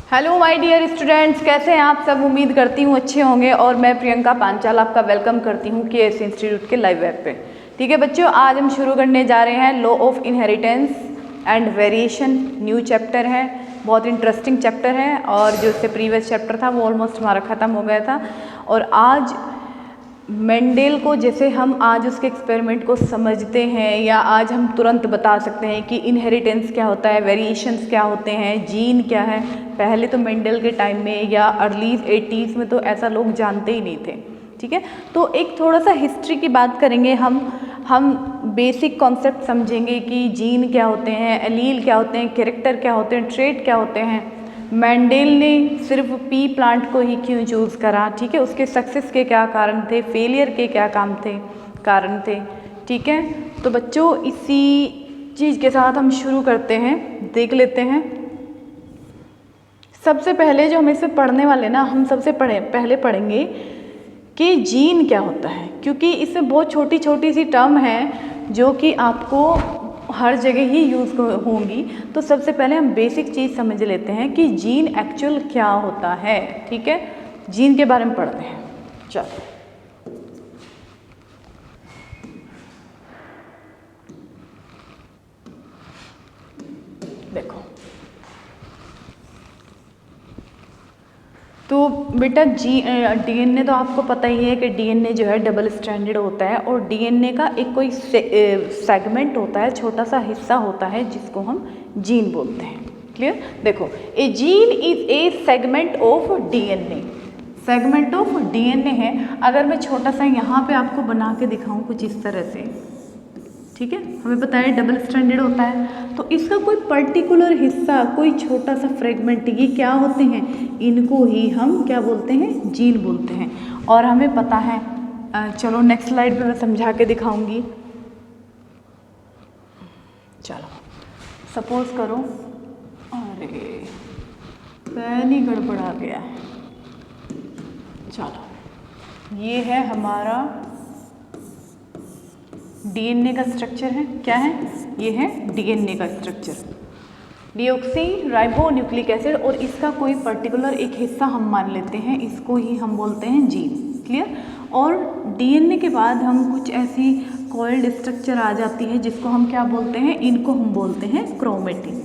Hello my dear students, कैसे हैं आप सब। उम्मीद करती हूँ अच्छे होंगे। और मैं प्रियंका पांचाल आपका वेलकम करती हूँ केएस इंस्टीट्यूट के लाइव वेब पे। ठीक है बच्चों, आज हम शुरू करने जा रहे हैं law of inheritance and variation. New chapter है, बहुत इंटरेस्टिंग चैप्टर है। और जो उससे प्रीवियस चैप्टर था वो ऑलमोस्ट हमारा ख़त्म हो गया था। और आज मेंडेल को जैसे हम आज उसके एक्सपेरिमेंट को समझते हैं, या आज हम तुरंत बता सकते हैं कि इनहेरिटेंस क्या होता है, वेरिएशंस क्या होते हैं, जीन क्या है। पहले तो मेंडेल के टाइम में या अर्ली 80s में तो ऐसा लोग जानते ही नहीं थे। ठीक है, तो एक थोड़ा सा हिस्ट्री की बात करेंगे हम बेसिक कॉन्सेप्ट समझेंगे कि जीन क्या होते हैं, एलील क्या होते हैं, कैरेक्टर क्या होते हैं, ट्रेट क्या होते हैं। मेंडेल ने सिर्फ पी प्लांट को ही क्यों चूज़ करा, ठीक है, उसके सक्सेस के क्या कारण थे, फेलियर के क्या कारण थे। ठीक है, तो बच्चों इसी चीज़ के साथ हम शुरू करते हैं, देख लेते हैं। सबसे पहले जो हम इसमें पढ़ने वाले ना, हम सबसे पहले पढ़ेंगे कि जीन क्या होता है, क्योंकि इसमें बहुत छोटी छोटी सी टर्म है जो कि आपको हर जगह ही यूज़ होंगी। तो सबसे पहले हम बेसिक चीज़ समझ लेते हैं कि जीन एक्चुअल क्या होता है। ठीक है, जीन के बारे में पढ़ते हैं। चलो देखो, तो बेटा डीएनए तो आपको पता ही है कि डीएनए जो है डबल स्ट्रैंडेड होता है। और डीएनए का एक कोई सेगमेंट होता है, छोटा सा हिस्सा होता है जिसको हम जीन बोलते हैं। क्लियर। देखो, a gene is a segment of DNA. Segment of DNA है। अगर मैं छोटा सा यहाँ पे आपको बना के दिखाऊं कुछ इस तरह से, ठीक है, हमें पता है डबल स्ट्रैंडेड होता है, तो इसका कोई पर्टिकुलर हिस्सा, कोई छोटा सा फ्रेगमेंट, ये क्या होते हैं, इनको ही हम क्या बोलते हैं, जीन बोलते हैं। और हमें पता है, चलो नेक्स्ट स्लाइड पे मैं समझा के दिखाऊंगी। चलो सपोज करो, अरे पेन ही गड़बड़ा गया है। चलो ये है हमारा डीएनए का स्ट्रक्चर है। क्या है ये, है डीएनए का structure, deoxy ribo nucleic acid. और इसका कोई पर्टिकुलर एक हिस्सा हम मान लेते हैं, इसको ही हम बोलते हैं जीन। क्लियर। और डीएनए के बाद हम कुछ ऐसी कॉइल्ड स्ट्रक्चर आ जाती है जिसको हम क्या बोलते हैं, इनको हम बोलते हैं क्रोमेटिन।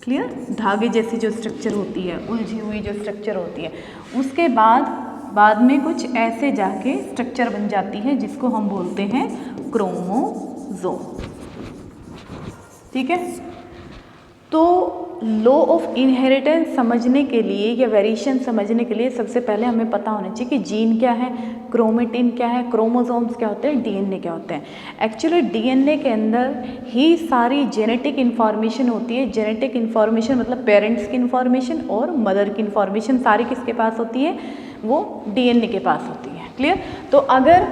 क्लियर, धागे जैसी जो स्ट्रक्चर होती है, उलझी हुई जो स्ट्रक्चर होती है, उसके बाद में कुछ ऐसे जाके स्ट्रक्चर बन जाती है जिसको हम बोलते हैं क्रोमोसोम। ठीक है, तो लॉ ऑफ इनहेरिटेंस समझने के लिए या वेरिएशन समझने के लिए सबसे पहले हमें पता होना चाहिए कि जीन क्या है, क्रोमेटिन क्या है, क्रोमोसोम्स क्या होते हैं, डीएनए क्या होते हैं। एक्चुअली डीएनए के अंदर ही सारी जेनेटिक इन्फॉर्मेशन होती है। जेनेटिक इन्फॉर्मेशन मतलब पेरेंट्स की इन्फॉर्मेशन और मदर की इन्फॉर्मेशन सारी किसके पास होती है, वो डीएनए के पास होती है। क्लियर। तो अगर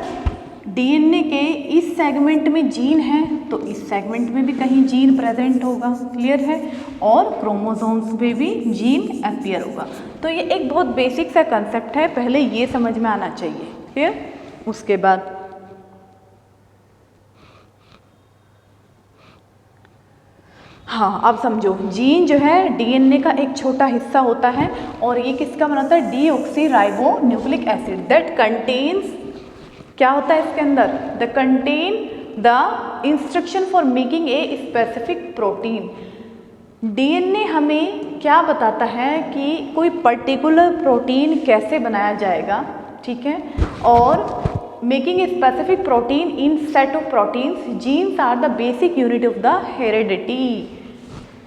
डीएनए के इस सेगमेंट में जीन है तो इस सेगमेंट में भी कहीं जीन प्रेजेंट होगा। क्लियर है। और क्रोमोसोम्स में भी जीन अपीयर होगा। तो ये एक बहुत बेसिक सा कंसेप्ट है, पहले ये समझ में आना चाहिए। क्लियर। उसके बाद हाँ, अब समझो, जीन जो है डीएनए का एक छोटा हिस्सा होता है और ये किसका बनाता है, deoxy ribo nucleic acid that contains, क्या होता है इसके अंदर, the contain the instruction for making a specific protein. DNA हमें क्या बताता है कि कोई पर्टिकुलर प्रोटीन कैसे बनाया जाएगा। ठीक है, और making a specific protein in set of proteins, genes are the basic unit of the heredity.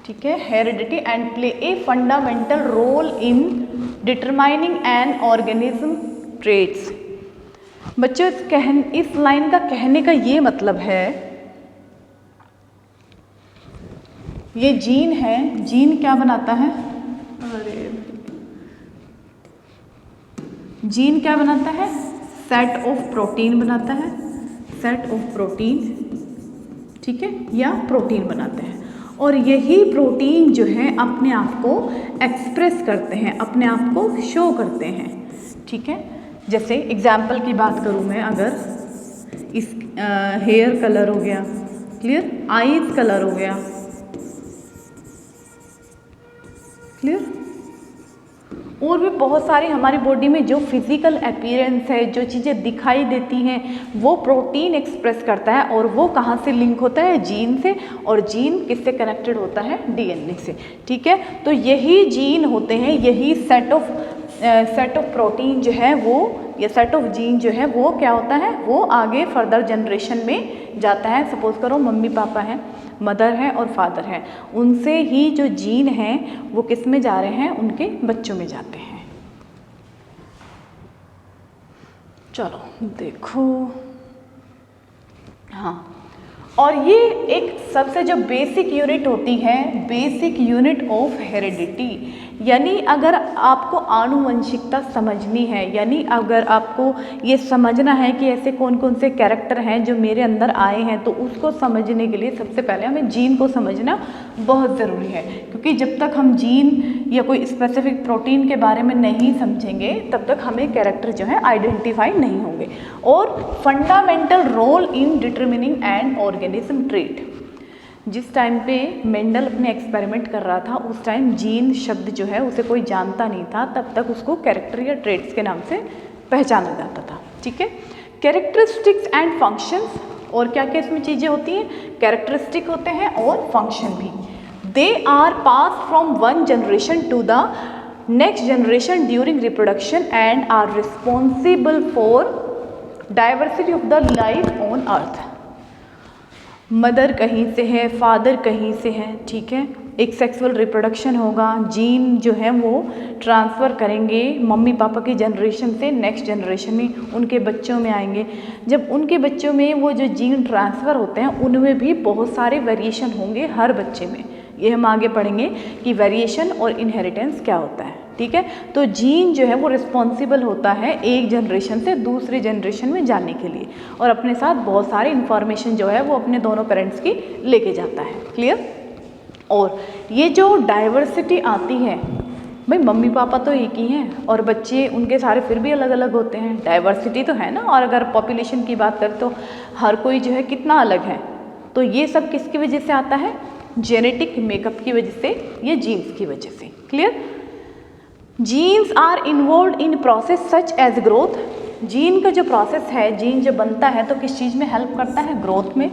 ठीक है, heredity and play a fundamental role in determining an organism traits. बच्चों इस लाइन का कहने का ये मतलब है, ये जीन है, जीन क्या बनाता है, अरे जीन क्या बनाता है, सेट ऑफ प्रोटीन बनाता है, सेट ऑफ प्रोटीन। ठीक है, या प्रोटीन बनाते हैं। और यही प्रोटीन जो है अपने आप को एक्सप्रेस करते हैं, अपने आप को शो करते हैं। ठीक है, जैसे एग्जाम्पल की बात करूँ मैं, अगर इस हेयर कलर हो गया, क्लियर, आईज कलर हो गया, क्लियर, और भी बहुत सारी हमारी बॉडी में जो फिजिकल अपीयरेंस है, जो चीज़ें दिखाई देती हैं, वो प्रोटीन एक्सप्रेस करता है। और वो कहाँ से लिंक होता है? जीन से। और जीन किससे कनेक्टेड होता है? डीएनए से। ठीक है, तो यही जीन होते हैं, यही सेट ऑफ प्रोटीन जो है वो, या सेट ऑफ जीन जो है वो क्या होता है? वो आगे फर्दर जनरेशन में जाता है। सपोज करो मम्मी पापा हैं, मदर है और फादर है, उनसे ही जो जीन हैं वो किस में जा रहे हैं? उनके बच्चों में जाते हैं। चलो देखो, हाँ, और ये एक सबसे जो बेसिक यूनिट होती है, बेसिक यूनिट ऑफ हेरिडिटी। यानी अगर आपको आनुवंशिकता समझनी है, यानी अगर आपको ये समझना है कि ऐसे कौन कौन से कैरेक्टर हैं जो मेरे अंदर आए हैं, तो उसको समझने के लिए सबसे पहले हमें जीन को समझना बहुत ज़रूरी है। क्योंकि जब तक हम जीन या कोई स्पेसिफिक प्रोटीन के बारे में नहीं समझेंगे, तब तक हमें कैरेक्टर जो है आइडेंटिफाई नहीं होंगे। और fundamental role in determining and organism trait. जिस टाइम पे मेंडल अपने एक्सपेरिमेंट कर रहा था, उस टाइम जीन शब्द जो है उसे कोई जानता नहीं था, तब तक उसको कैरेक्टर या ट्रेट्स के नाम से पहचाना जाता था। ठीक है, कैरेक्टरिस्टिक्स एंड फंक्शंस, और क्या क्या इसमें चीज़ें होती हैं? कैरेक्टरिस्टिक होते हैं और फंक्शन भी। They are pass from one generation to the next generation during reproduction and are responsible for diversity of the life on earth. Mother कहीं से है, फादर कहीं से है, ठीक है, एक सेक्सुअल रिप्रोडक्शन होगा, जीन जो है वो ट्रांसफ़र करेंगे मम्मी पापा की जनरेशन से नेक्स्ट जनरेशन में, उनके बच्चों में आएंगे। जब उनके बच्चों में वो जो जीन ट्रांसफ़र होते हैं, उनमें भी बहुत सारे वेरिएशन होंगे हर बच्चे में। ये हम आगे पढ़ेंगे कि वेरिएशन और इनहेरिटेंस क्या होता है। ठीक है, तो जीन जो है वो रिस्पॉन्सिबल होता है एक जनरेशन से दूसरी जनरेशन में जाने के लिए, और अपने साथ बहुत सारी इन्फॉर्मेशन जो है वो अपने दोनों पेरेंट्स की लेके जाता है। क्लियर? और ये जो डाइवर्सिटी आती है, भाई मम्मी पापा तो एक ही हैं और बच्चे उनके सारे फिर भी अलग अलग होते हैं, डाइवर्सिटी तो है ना। और अगर पॉपुलेशन की बात करें तो हर कोई जो है कितना अलग है। तो ये सब किसकी वजह से आता है? जेनेटिक मेकअप की वजह से, ये जीन्स की वजह से। Clear? Genes are involve in process such as growth. Gene का जो प्रोसेस है, जीन जो बनता है तो किस चीज़ में हेल्प करता है? ग्रोथ में।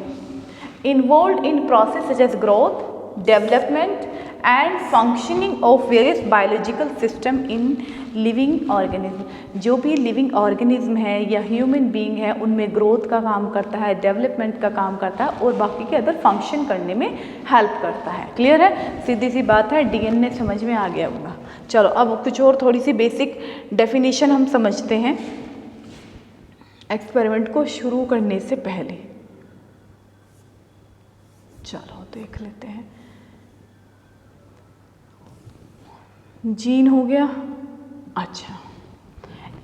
Involve in process such as growth, development and functioning of various biological system in living organism. जो भी लिविंग ऑर्गेनिज्म है या ह्यूमन बीइंग है, उनमें ग्रोथ का काम करता है, डेवलपमेंट का काम करता है और बाकी के अदर फंक्शन करने में हेल्प करता है। क्लियर है? सीधी सी बात है, डीएनए समझ में आ गया होगा। चलो अब कुछ और थोड़ी सी बेसिक डेफिनेशन हम समझते हैं एक्सपेरिमेंट को शुरू करने से पहले। चलो देख लेते हैं। जीन हो गया। अच्छा,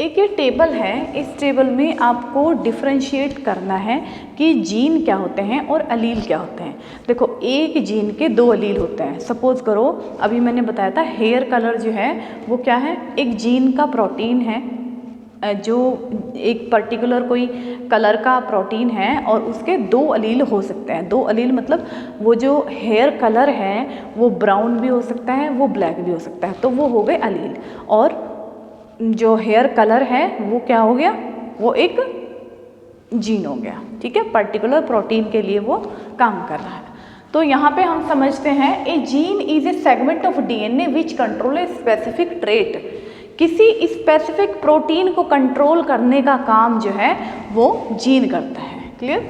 एक ये टेबल है, इस टेबल में आपको डिफरेंशिएट करना है कि जीन क्या होते हैं और अलील क्या होते हैं। देखो, एक जीन के दो अलील होते हैं। सपोज करो अभी मैंने बताया था हेयर कलर जो है वो क्या है? एक जीन का प्रोटीन है, जो एक पर्टिकुलर कोई कलर का प्रोटीन है और उसके दो अलील हो सकते हैं। दो अलील मतलब वो जो हेयर कलर है वो ब्राउन भी हो सकता है, वो ब्लैक भी हो सकता है, तो वो हो गए अलील। और जो हेयर कलर है वो क्या हो गया? वो एक जीन हो गया। ठीक है, पर्टिकुलर प्रोटीन के लिए वो काम कर रहा है। तो यहाँ पे हम समझते हैं a gene is a segment of DNA which control a specific trait. किसी स्पेसिफिक प्रोटीन को कंट्रोल करने का काम जो है वो जीन करता है। क्लियर?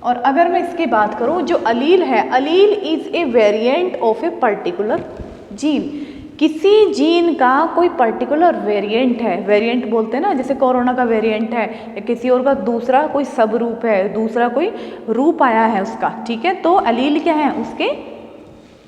और अगर मैं इसकी बात करूँ, जो अलील है, अलील is a variant of a particular gene. किसी जीन का कोई पर्टिकुलर वेरिएंट है, वेरिएंट बोलते हैं ना, जैसे कोरोना का वेरिएंट है या किसी और का दूसरा कोई सब रूप है, दूसरा कोई रूप आया है उसका। ठीक है, तो अलील क्या है? उसके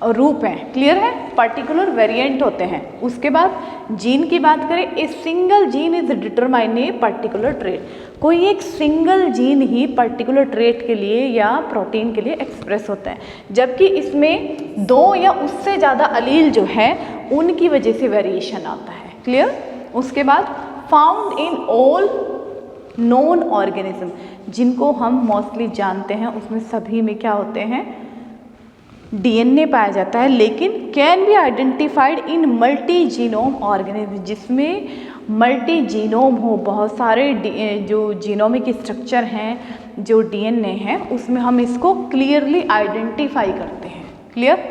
रूप हैं। क्लियर है? पर्टिकुलर वेरिएंट होते हैं। उसके बाद जीन की बात करें, a single gene is determine a particular trait. कोई एक सिंगल जीन ही पर्टिकुलर ट्रेट के लिए या प्रोटीन के लिए एक्सप्रेस होता है, जबकि इसमें दो या उससे ज़्यादा अलील जो है उनकी वजह से वेरिएशन आता है। क्लियर? उसके बाद found in all known organism, जिनको हम मोस्टली जानते हैं उसमें सभी में क्या होते हैं? डीएनए पाया जाता है, लेकिन can be identified in multi genome organism, जिसमें मल्टी जीनोम हो, बहुत सारे जो जीनोमिक स्ट्रक्चर हैं, जो डीएनए है, उसमें हम इसको क्लियरली आइडेंटिफाई करते हैं। Clear?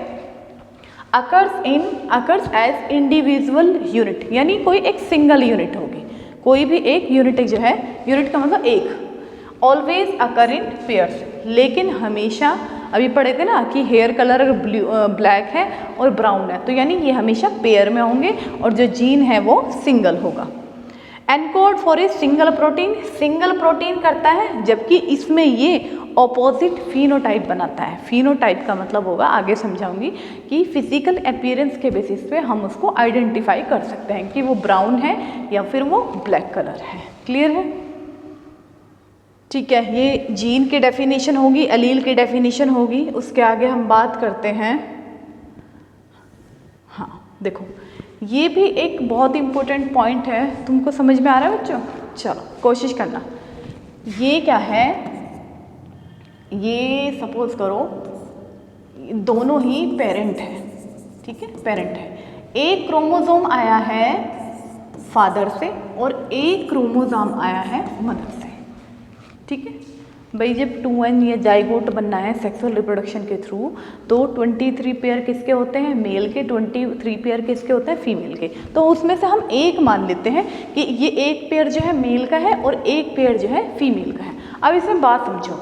Occurs as individual unit, यानी कोई एक सिंगल यूनिट होगी, कोई भी एक यूनिट जो है, यूनिट का मतलब एक। ऑलवेज अकर इन पेयर्स, लेकिन हमेशा, अभी पढ़े थे ना कि हेयर कलर अगर ब्लैक है और ब्राउन है, तो यानी ये हमेशा पेयर में होंगे और जो जीन है वो सिंगल होगा। Encode for a single protein करता है, जबकि इसमें ये ऑपोजिट फिनोटाइप बनाता है। फिनोटाइप का मतलब होगा, आगे समझाऊंगी, कि फिजिकल अपीयरेंस के बेसिस पे हम उसको आइडेंटिफाई कर सकते हैं कि वो ब्राउन है या फिर वो ब्लैक कलर है। क्लियर है? ठीक है, ये जीन की डेफिनेशन होगी, एलील की डेफिनेशन होगी। उसके आगे हम बात करते हैं, हाँ देखो ये भी एक बहुत इंपॉर्टेंट पॉइंट है, तुमको समझ में आ रहा है बच्चों? चलो कोशिश करना। ये क्या है, ये सपोज करो दोनों ही पेरेंट है, ठीक है, पेरेंट है। एक क्रोमोसोम आया है फादर से और एक क्रोमोसोम आया है मदर से, ठीक है भाई। जब 2n या जाइगोट बनना है सेक्सुअल रिप्रोडक्शन के थ्रू, तो 23 पेयर किसके होते हैं? मेल के। 23 पेयर किसके होते हैं? फीमेल के। तो उसमें से हम एक मान लेते हैं कि ये एक पेयर जो है मेल का है और एक पेयर जो है फीमेल का है। अब इसमें बात समझो,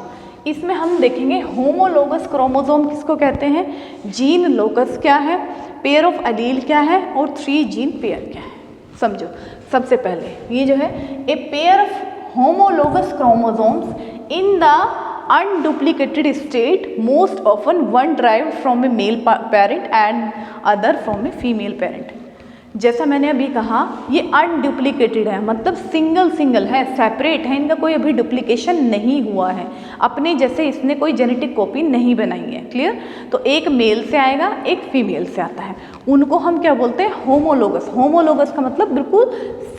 इसमें हम देखेंगे होमोलोगस क्रोमोसोम किसको कहते हैं, जीन लोकस क्या है, पेयर ऑफ एलील क्या है और 3 जीन पेयर क्या है। समझो, सबसे पहले ये जो है a pair of homologous chromosomes in the unduplicated state, most often one derived from a male parent and other from a female parent। जैसा मैंने अभी कहा, ये अनडुप्लीकेटेड है, मतलब सिंगल है, सेपरेट है, इनका कोई अभी डुप्लीकेशन नहीं हुआ है, अपने जैसे इसने कोई जेनेटिक कॉपी नहीं बनाई है। क्लियर? तो एक मेल से आएगा, एक फीमेल से आता है, उनको हम क्या बोलते हैं? होमोलोगस। होमोलोगस का मतलब बिल्कुल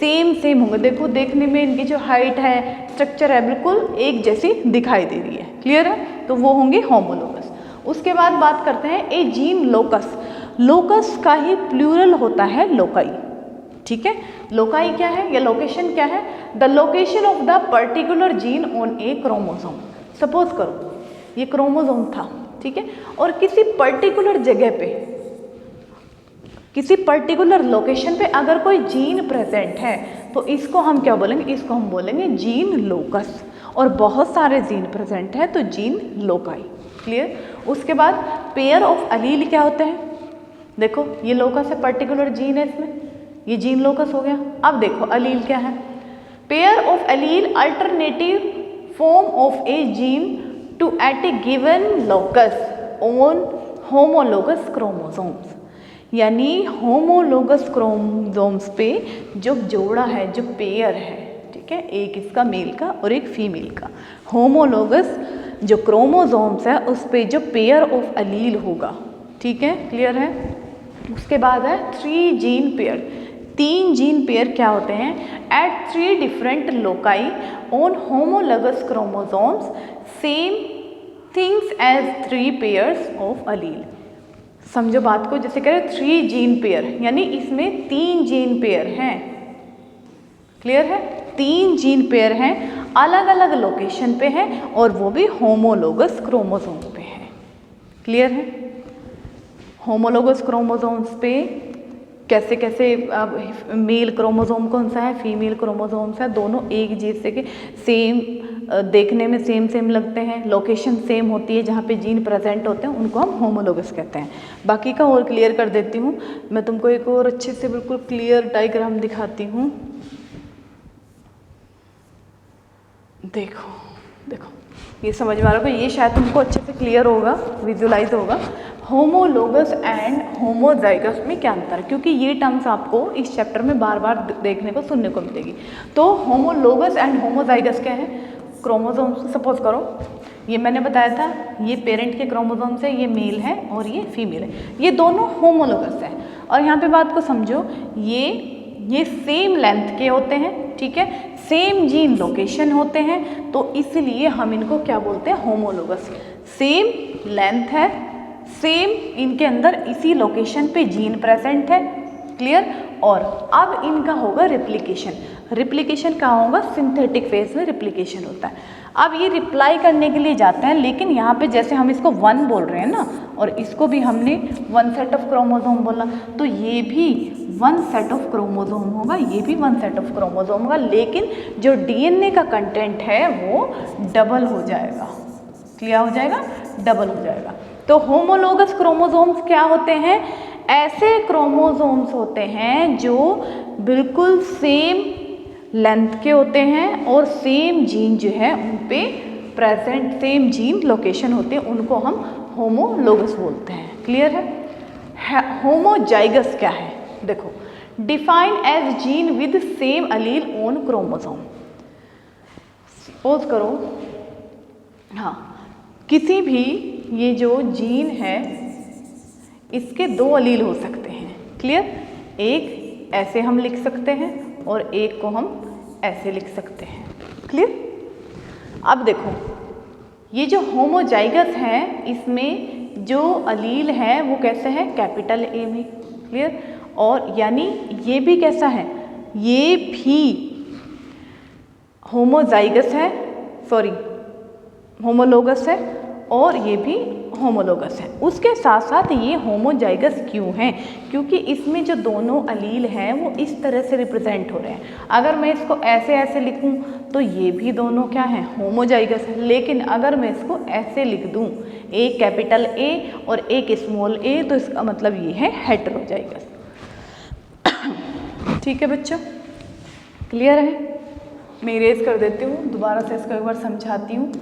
सेम होंगे। देखो देखने में इनकी जो हाइट है, स्ट्रक्चर है, बिल्कुल एक जैसी दिखाई दे रही है। क्लियर है? तो वो होंगे होमोलोगस। उसके बाद बात करते हैं ए जीन लोकस। लोकस का ही प्लूरल होता है लोकाई, ठीक है। लोकाई क्या है या लोकेशन क्या है? The location of the particular gene on A chromosome. Suppose करो ये क्रोमोसोम था, ठीक है, और किसी पर्टिकुलर जगह पे, किसी पर्टिकुलर लोकेशन पे अगर कोई जीन प्रेजेंट है, तो इसको हम क्या बोलेंगे? इसको हम बोलेंगे जीन लोकस। और बहुत सारे जीन प्रेजेंट है तो जीन लोकाई। क्लियर? उसके बाद पेयर ऑफ एलील क्या होते हैं? देखो ये लोकस है, पर्टिकुलर जीन है, इसमें ये जीन लोकस हो गया। अब देखो एलील क्या है? Pair of allele alternative form of a gene to at a given locus on homologous chromosomes. यानी होमोलोगस क्रोमोसोम्स पे जो जोड़ा है, जो पेयर है, ठीक है, एक इसका मेल का और एक फीमेल का, होमोलोगस जो क्रोमोसोम्स है उस पे जो पेयर ऑफ एलील होगा, ठीक है। क्लियर है? उसके बाद है 3 जीन पेयर। 3 जीन पेयर क्या होते हैं? At 3 different loci on homologous chromosomes same things as 3 pairs of allele. समझो बात को, जैसे कह रहे 3 जीन पेयर, यानी इसमें 3 जीन पेयर हैं। क्लियर है? 3 जीन पेयर हैं, अलग अलग लोकेशन पे हैं और वो भी होमोलोगस क्रोमोसोम पे है। क्लियर है? होमोलोगस क्रोमोसोम्स पे कैसे कैसे मेल क्रोमोसोम कौन सा है, फीमेल क्रोमोसोम्स है, दोनों एक जैसे के सेम, देखने में सेम लगते हैं, लोकेशन सेम होती है, जहाँ पे जीन प्रेजेंट होते हैं उनको हम होमोलोगस कहते हैं। बाकी का और क्लियर कर देती हूँ मैं तुमको, एक और अच्छे से बिल्कुल क्लियर डायग्राम दिखाती हूँ। देखो ये समझ में आ रहा होगा, ये शायद तुमको अच्छे से क्लियर होगा, विजुलाइज होगा। होमोलोगस एंड होमोजाइगस में क्या अंतर है, क्योंकि ये टर्म्स आपको इस चैप्टर में बार बार देखने को, सुनने को मिलेगी। तो होमोलोगस एंड होमोजाइगस क्या है? क्रोमोसोम्स, सपोज करो ये मैंने बताया था, ये पेरेंट के क्रोमोसोम्स है, ये मेल है और ये फीमेल है, ये दोनों होमोलोगस है। और यहाँ पे बात को समझो, ये सेम लेंथ के होते हैं, ठीक है, सेम जीन लोकेशन होते हैं, तो इसलिए हम इनको क्या बोलते हैं? होमोलोगस। सेम लेंथ है, सेम इनके अंदर इसी लोकेशन पे जीन प्रेजेंट है, क्लियर। और अब इनका होगा रिप्लिकेशन। रिप्लिकेशन कहाँ होगा? सिंथेटिक फेज में रिप्लिकेशन होता है। अब ये रिप्लाई करने के लिए जाते हैं, लेकिन यहाँ पे जैसे हम इसको 1 बोल रहे हैं ना, और इसको भी हमने 1 सेट ऑफ क्रोमोसोम बोला, तो ये भी 1 सेट ऑफ क्रोमोसोम होगा, ये भी 1 सेट ऑफ क्रोमोसोम होगा, लेकिन जो डीएनए का कंटेंट है वो डबल हो जाएगा। क्लियर हो जाएगा? डबल हो जाएगा। तो होमोलोगस क्रोमोसोम्स क्या होते हैं? ऐसे क्रोमोसोम्स होते हैं जो बिल्कुल सेम लेंथ के होते हैं और सेम जीन जो है उन पे प्रेजेंट, सेम जीन लोकेशन होते हैं, उनको हम होमोलोगस बोलते हैं। क्लियर है? होमोजाइगस क्या है? देखो, define as gene with same allele on chromosome. Suppose करो, हाँ, किसी भी ये जो जीन है इसके 2 अलील हो सकते हैं। क्लियर? एक ऐसे हम लिख सकते हैं और एक को हम ऐसे लिख सकते हैं। क्लियर? अब देखो, ये जो होमोजाइगस है इसमें जो अलील है वो कैसे है? कैपिटल ए में। क्लियर? और यानी ये भी कैसा है? ये भी होमोजाइगस है, सॉरी होमोलोगस है, और ये भी होमोलोगस है। उसके साथ साथ ये होमोजाइगस क्यों है? क्योंकि इसमें जो दोनों अलील हैं वो इस तरह से रिप्रेजेंट हो रहे हैं। अगर मैं इसको ऐसे ऐसे लिखूं तो ये भी दोनों क्या है? होमोजाइगस है। लेकिन अगर मैं इसको ऐसे लिख दूं, एक कैपिटल ए और एक स्मॉल ए, तो इसका मतलब ये है हेटेरोजाइगस। ठीक है बच्चों, क्लियर है? मैं इरेज कर देती हूँ, दोबारा से इसको एक बार समझाती हूँ,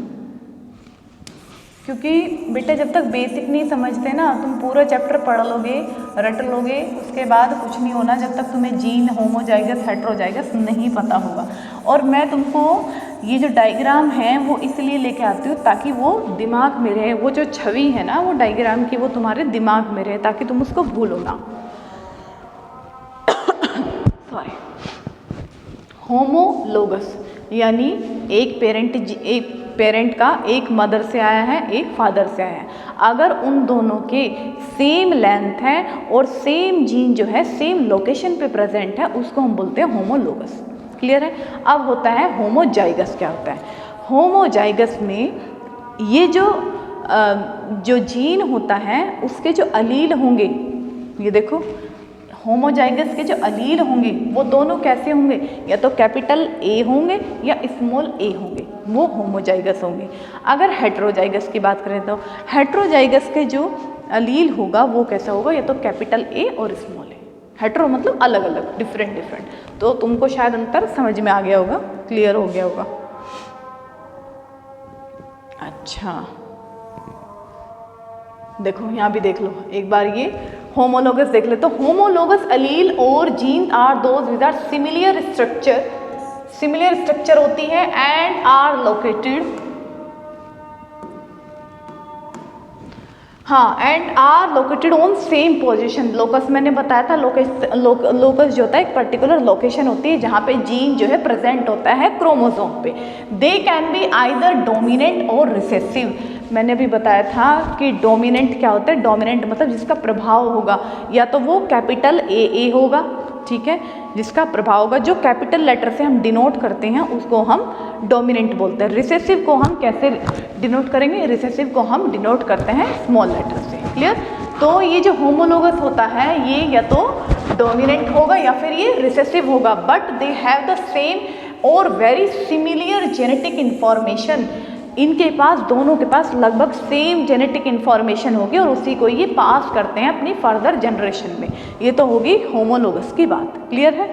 क्योंकि बेटा जब तक बेसिक नहीं समझते ना, तुम पूरा चैप्टर पढ़ लोगे, रट लोगे, उसके बाद कुछ नहीं होना जब तक तुम्हें जीन, होमोजाइगस, हेटेरोजाइगस नहीं पता होगा। और मैं तुमको ये जो डायग्राम है वो इसलिए लेके आती हूँ ताकि वो दिमाग में रहे, वो जो छवि है ना वो डायग्राम की, वो तुम्हारे दिमाग में रहे, ताकि तुम उसको भूलो ना। सॉरी। होमोलोगस यानी एक पेरेंट का एक मदर से आया है, एक फादर से आया है। अगर उन दोनों के सेम लेंथ है और सेम जीन जो है सेम लोकेशन पे प्रेजेंट है, उसको हम बोलते हैं होमोलोगस। क्लियर है? अब होता है होमोजाइगस। क्या होता है? होमोजाइगस में ये जो जीन होता है उसके जो अलील होंगे, ये देखो, होमोजाइगस के जो अलील होंगे वो दोनों कैसे होंगे? या तो कैपिटल ए होंगे या स्मॉल ए होंगे, वो होमोजाइगस होंगे। अगर हेटेरोजाइगस की बात करें तो हेटेरोजाइगस के जो अलील होगा वो कैसा होगा? या तो कैपिटल ए और स्मॉल ए। हेटेरो मतलब अलग अलग, डिफरेंट। तो तुमको शायद अंतर समझ में आ गया होगा, क्लियर हो गया होगा। अच्छा, देखो यहाँ भी देख लो एक बार, ये होमोलोगस देख ले तो होमोलोगस अलील और gene are those with are similar structure होती है एंड आर लोकेटेड, हाँ, and are located on same position. Locus मैंने बताया था, लोकस जो होता है एक पर्टिकुलर लोकेशन होती है जहाँ पे जीन जो है प्रेजेंट होता है क्रोमोसोम पे। They can be either dominant और रिसेसिव। मैंने भी बताया था कि डोमिनेंट क्या होता है? डोमिनेंट मतलब जिसका प्रभाव होगा, या तो वो कैपिटल ए होगा, ठीक है, जिसका प्रभाव होगा, जो कैपिटल लेटर से हम डिनोट करते हैं उसको हम डोमिनेंट बोलते हैं। रिसेसिव को हम कैसे डिनोट करेंगे? रिसेसिव को हम डिनोट करते हैं स्मॉल लेटर से। क्लियर? तो ये जो होमोलोगस होता है ये या तो डोमिनेंट होगा या फिर ये रिसेसिव होगा, but they have the same और वेरी सिमिलर जेनेटिक इंफॉर्मेशन। इनके पास, दोनों के पास लगभग सेम जेनेटिक इन्फॉर्मेशन होगी और उसी को ये पास करते हैं अपनी फर्दर जनरेशन में। ये तो होगी होमोलोगस की बात। क्लियर है?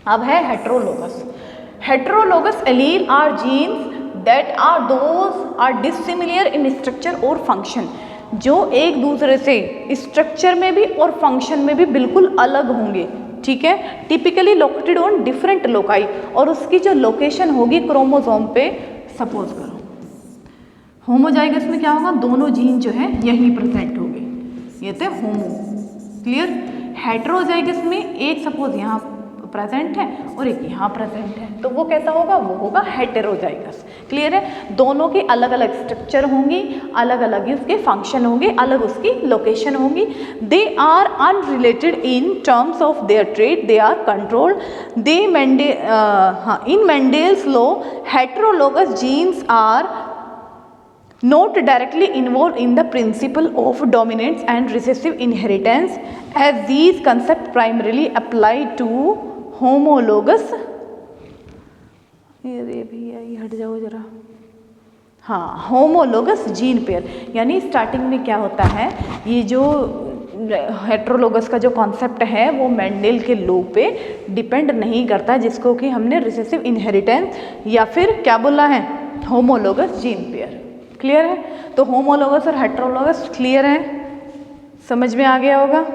अब है heterologous. Heterologous allele are genes that are those are dissimilar in structure और फंक्शन, जो एक दूसरे से स्ट्रक्चर में भी और फंक्शन में भी बिल्कुल अलग होंगे। ठीक है? Typically located on different loci, और उसकी जो लोकेशन होगी क्रोमोसोम पे, सपोज करो होमोजाइगस में क्या होगा? दोनों जीन जो है यहीं प्रेजेंट होंगे, ये थे होमो। क्लियर? हेटेरोजाइगस में एक सपोज यहाँ प्रेजेंट है और एक यहाँ प्रेजेंट है, तो वो कैसा होगा? वो होगा हेटेरोजाइगस। क्लियर है? दोनों के अलग अलग स्ट्रक्चर होंगी, अलग अलग ही उसके फंक्शन होंगे, अलग उसकी लोकेशन होंगी। They are unrelated in terms of their trait, they are controlled, they in Mendel's law heterologous genes are not directly involved in the principle of dominance and recessive inheritance, as these concepts primarily apply to homologous, ये भैया ये हट जाओ जरा, हाँ, homologous gene pair. यानी starting में क्या होता है, ये जो हेट्रोलोगस का जो कॉन्सेप्ट है वो मेंडल के लॉ पे डिपेंड नहीं करता, जिसको कि हमने रिसेसिव इनहेरिटेंस या फिर क्या बोला है, होमोलोगस जीन पेयर। क्लियर है? तो होमोलोगस और हेट्रोलोगस क्लियर है, समझ में आ गया होगा